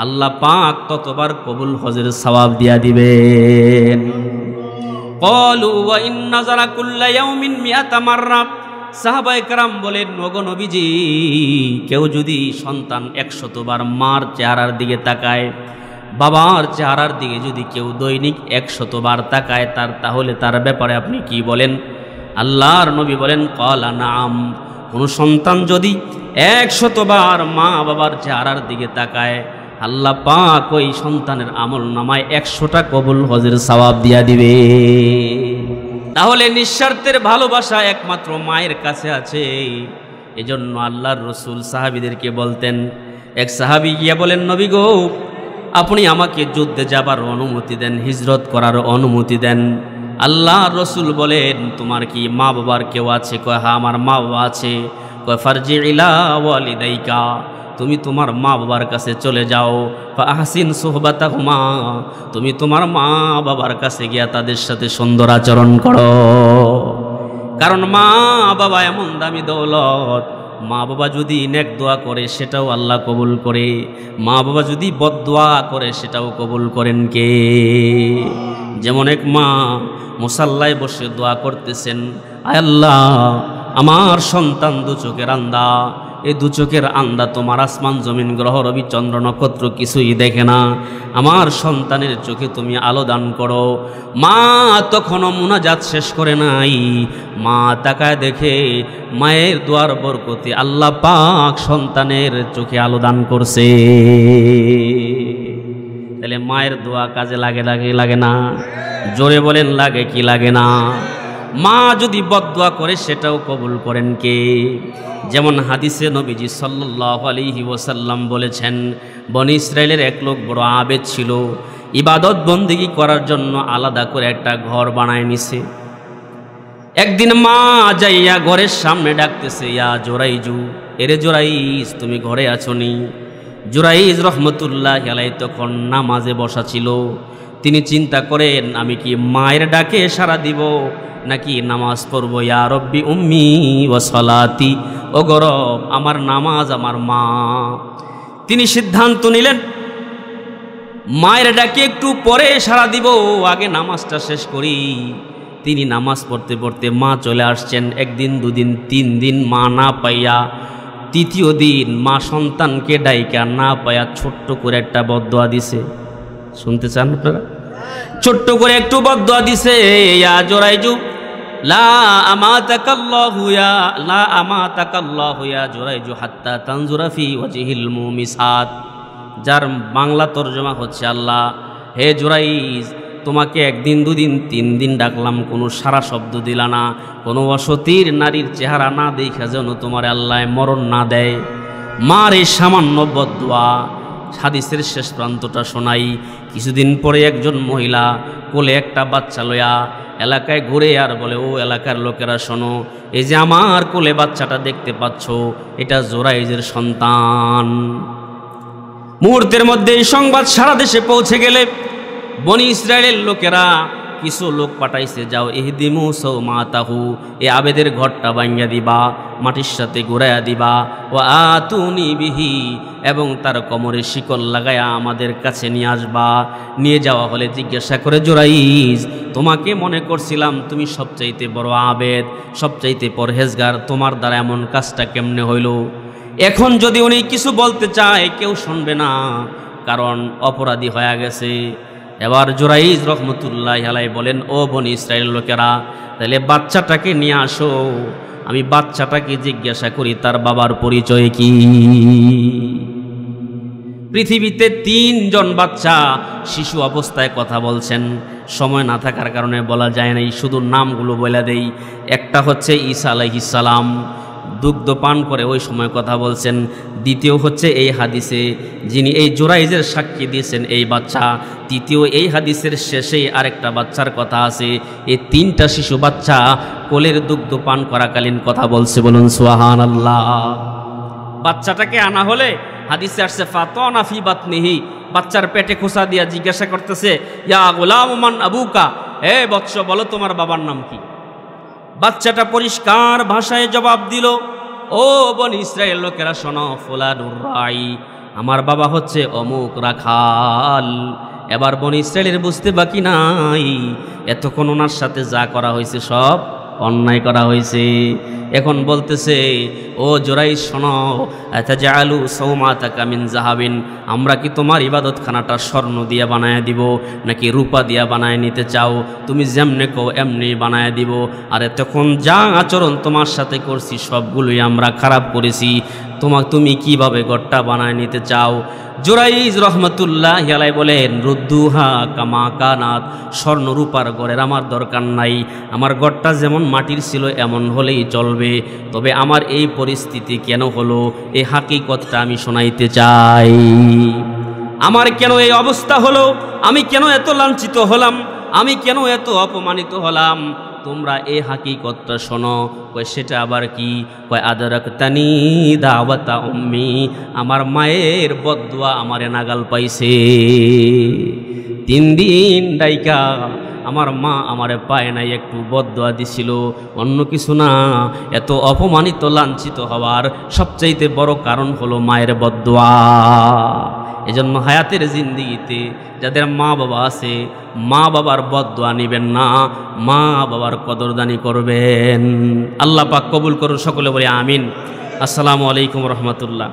আল্লাহ পাক ততবার কবুল হজের সওয়াব দিয়া দিবেন। ক্বালু ওয়া ইন নাযারা কুল্লা ইয়াউমিন মিআতা মাররা। সাহাবায়ে কেরাম বলেন, ওগো নবীজি, কেউ যদি সন্তান 100 বার মার চেহারার দিকে তাকায়, বাবার চেহারার দিকে যদি কেউ দৈনিক 100 বার তাকায়, তাহলে তার ব্যাপারে আপনি কি বলেন? আল্লাহর নবী বলেন, ক্বালা নাআম। কোন সন্তান যদি 100 বার মা বাবার চেহারার দিকে তাকায়, আল্লাহ পাক ওই সন্তানের আমল নামায় 100টা কবুল হজের সওয়াব দিয়া দিবে। তাহলে নিঃস্বার্থের ভালোবাসা একমাত্র মায়ের কাছে আছে। এজন্য আল্লাহর রসুল সাহাবীদেরকে বলতেন। এক সাহাবী গিয়া বলেন, নবী গো, আপনি আমাকে যুদ্ধে যাবার অনুমতি দেন, হিজরত করার অনুমতি দেন। আল্লাহর রসুল বলেন, তোমার কি মা বাবার কেউ আছে? কয়, হ্যাঁ, আমার মা বাবা আছে। কয়, ফারজি ইলা ওয়ালিদাইকা, তুমি তোমার মা বাবার কাছে চলে যাও। ফাহসিন সুহবাতাহুমা, তুমি তোমার মা বাবার কাছে গিয়া তাদের সাথে সুন্দর আচরণ করো। কারণ মা বাবা এমন দামি দৌলত, মা বাবা যদি নেক দোয়া করে সেটাও আল্লাহ কবুল করে, মা বাবা যদি বদদোয়া করে সেটাও কবুল করেন কে? যেমন এক মা মুসাল্লায় বসে দোয়া করতেছেন, আয় আল্লাহ, আমার সন্তান 2 চোখের আন্ধা, এই 2 চোখের আন্ধা তোমার আসমান জমিন গ্রহ রবি চন্দ্র নক্ষত্র কিছুই দেখে না, আমার সন্তানের চোখে তুমি আলো দান করো। মা তখনও মুনাজাত শেষ করে নাই, মা তাকায় দেখে মায়ের দোয়ার বরকতে আল্লাহ পাক সন্তানের চোখে আলো দান করছে। তাহলে মায়ের দোয়া কাজে লাগে না? জোরে বলেন, লাগে কি লাগে না? মা যদি বদদোয়া করে সেটাও কবুল করেন কে? যেমন হাদিসে নবীজি সাল্লাল্লাহু আলাইহি ওয়াসাল্লাম বলেছেন, বনি ইসরাইলের এক লোক বড় আবেদ ছিল, ইবাদত বন্দেগী করার জন্য আলাদা করে একটা ঘর বানায় নিছে। একদিন মা যাইয়া ঘরের সামনে ডাকতেছে, ইয়া জোরাইজু, এরে জোরাইজ, তুমি ঘরে আছো নি? জোরাইজ রহমতুল্লাহি আলাইহি তখন নামাজে বসা ছিল। তিনি চিন্তা করেন, আমি কি মায়ের ডাকে সাড়া দিব নাকি নামাজ পড়ব? ইয়া রব্বি উম্মি ওয়া সালাতি, ও গরব, আমার নামাজ আমার মা। তিনি সিদ্ধান্ত নিলেন, মায়ের ডাকে একটু পরে সাড়া দিব, আগে নামাজটা শেষ করি। তিনি নামাজ পড়তে পড়তে মা চলে আসছেন। একদিন, দুদিন, 3 দিন মা না পাইয়া, তৃতীয় দিন মা সন্তানকে ডাইকা না পাইয়া ছোট্ট করে একটা বদদোয়া দিছে। শুনতে চান আপনারা? ছোট্ট করে একটু বদদোয়া দিছে, ইয়া জুরাইজু লা আমাতাকাল্লাহু ইয়া জুরাইজু হাত্তা তানজুরা ফি ওয়াজহিল মুমিসাত। যার বাংলা তরজমা হচ্ছে, আল্লাহ হে জুরাইজ, তোমাকে 1 দিন, 2 দিন, 3 দিন ডাকলাম, কোনো সারা শব্দ দিলা না, কোনো অসতীর নারীর চেহারা না দেখা যেন তোমার আল্লাহ মরণ না দেয়। মার এই সামান্য বদদোয়া, হাদিসের শেষ প্রান্তটা শোনাই। কিছুদিন পরে একজন মহিলা কোলে একটা বাচ্চা লয়া এলাকায় ঘুরে আর বলে, ও এলাকার লোকেরা শোনো, এই যে আমার কোলে বাচ্চাটা দেখতে পাচ্ছ, এটা জুরাইজের সন্তান। মুহূর্তের মধ্যে এই সংবাদ সারা দেশে পৌঁছে গেলে বনি ইসরায়েলের লোকেরা কিছু লোক পাঠাইছে, যাও ইহদিমু সৌমাতাহু, এ আবেদের ঘরটা ভাঙ্গা দিবা, মাটির সাথে ঘুরাইয়া দিবা, ও আতুনি বিহি, এবং তার কোমরে শিকল লাগায়া আমাদের কাছে নিয়ে আসবা। নিয়ে যাওয়া হলে জিজ্ঞাসা করে, জুরাইজ, তোমাকে মনে করছিলাম তুমি সবচাইতে বড় আবেদ, সবচাইতে পরহেজগার, তোমার দ্বারা এমন কাজটা কেমনে হইল? এখন যদি উনি কিছু বলতে চায় কেউ শুনবে না, কারণ অপরাধী হয়ে গেছে। এবার জুরাইজ রহমতুল্লাহ আলাইহি বলেন, ও বনি ইসরায়েল লোকেরা, তাহলে বাচ্চাটাকে নিয়ে আসো, আমি বাচ্চাটাকে জিজ্ঞাসা করি তার বাবার পরিচয় কি। পৃথিবীতে 3 জন বাচ্চা শিশু অবস্থায় কথা বলছেন, সময় না থাকার কারণে বলা যায় নাই, শুধু নামগুলো বলে দেই। একটা হচ্ছে ঈসা আলাইহিস সালাম, দুগ্ধ পান করে ওই সময় কথা বলছেন। দ্বিতীয় হচ্ছে এই হাদিসে যিনি এই জুরাইজের সাক্ষী দিয়েছেন এই বাচ্চা। তৃতীয় এই হাদিসের শেষেই আরেকটা বাচ্চার কথা আছে। এই 3টা শিশু বাচ্চা কোলের দুগ্ধ পান করাকালীন কথা বলছে, বলুন সুবহানাল্লাহ। বাচ্চাটাকে আনা হলে হাদিসে আসছে, ফাতানা ফি বাতনিহি, বাচ্চার পেটে খোসা দিয়া জিজ্ঞাসা করতেছে, ইয়া গুলাম মান আবুকা, হে বৎস বলো তোমার বাবার নাম কি? বাচ্চাটা পরিষ্কার ভাষায় জবাব দিল, ও বনি ইসরায়েল লোকেরা শোনো, ফুলানুর রাই, আমার বাবা হচ্ছে অমুক রাখাল। এবার বনি ইসরায়েলের বুঝতে বাকি নাই, এতক্ষণ ওনার সাথে যা করা হয়েছে সব অন্যায় করা হয়েছে। এখন বলতেছে, ও জুরাইজ শোনো, আতাজালু সৌমাতাকা মিন যাহাবিন, আমরা কি তোমার ইবাদতখানাটা স্বর্ণ দিয়ে বানায় দিব নাকি রূপা দিয়া বানায় নিতে চাও? তুমি যেমনে কও এমনি বানায় দিব। আর এতক্ষণ যা আচরণ তোমার সাথে করছি সবগুলোই আমরা খারাপ করেছি, তুমি কিভাবে ঘরটা বানায় নিতে চাও? জুরাইজ রহমতুল্লাহ আলাইহি বলেন, রুদ্দুহা কামা কানাত, স্বর্ণ রূপার ঘরের আমার দরকার নাই, আমার ঘরটা যেমন মাটির ছিল এমন হলেই চলবে। তবে আমার এই পরিস্থিতি কেন হলো, এই হাকিকতটা আমি শোনাইতে চাই। আমার কেন এই অবস্থা হলো, আমি কেন এত লাঞ্ছিত হলাম, আমি কেন এত অপমানিত হলাম, তোমরা এই হাকিকতটা শোনো। কয় সেটা আবার কি? কয় আদরাকতানি দাওয়াতা উম্মি, আমার মায়ের বদদুয়া আমারে নাগাল পাইছে। 3 দিন ডাইকা আমার মা আমারে পায় নাই, একটু বদদুয়া দিছিল, অন্য কিছু না। এত অপমানিত লাঞ্ছিত হওয়ার সবচাইতে বড় কারণ হলো মায়ের বদদুয়া। এজন্য হায়াতের জিন্দেগিতে যাদের মা বাবা আছে, মা বাবার বদদুয়া নেবেন না, মা বাবার কদরদানি করবেন। আল্লাহ পাক কবুল করুন, সকলে বলি আমিন। আসসালামু আলাইকুম রহমতুল্লাহ।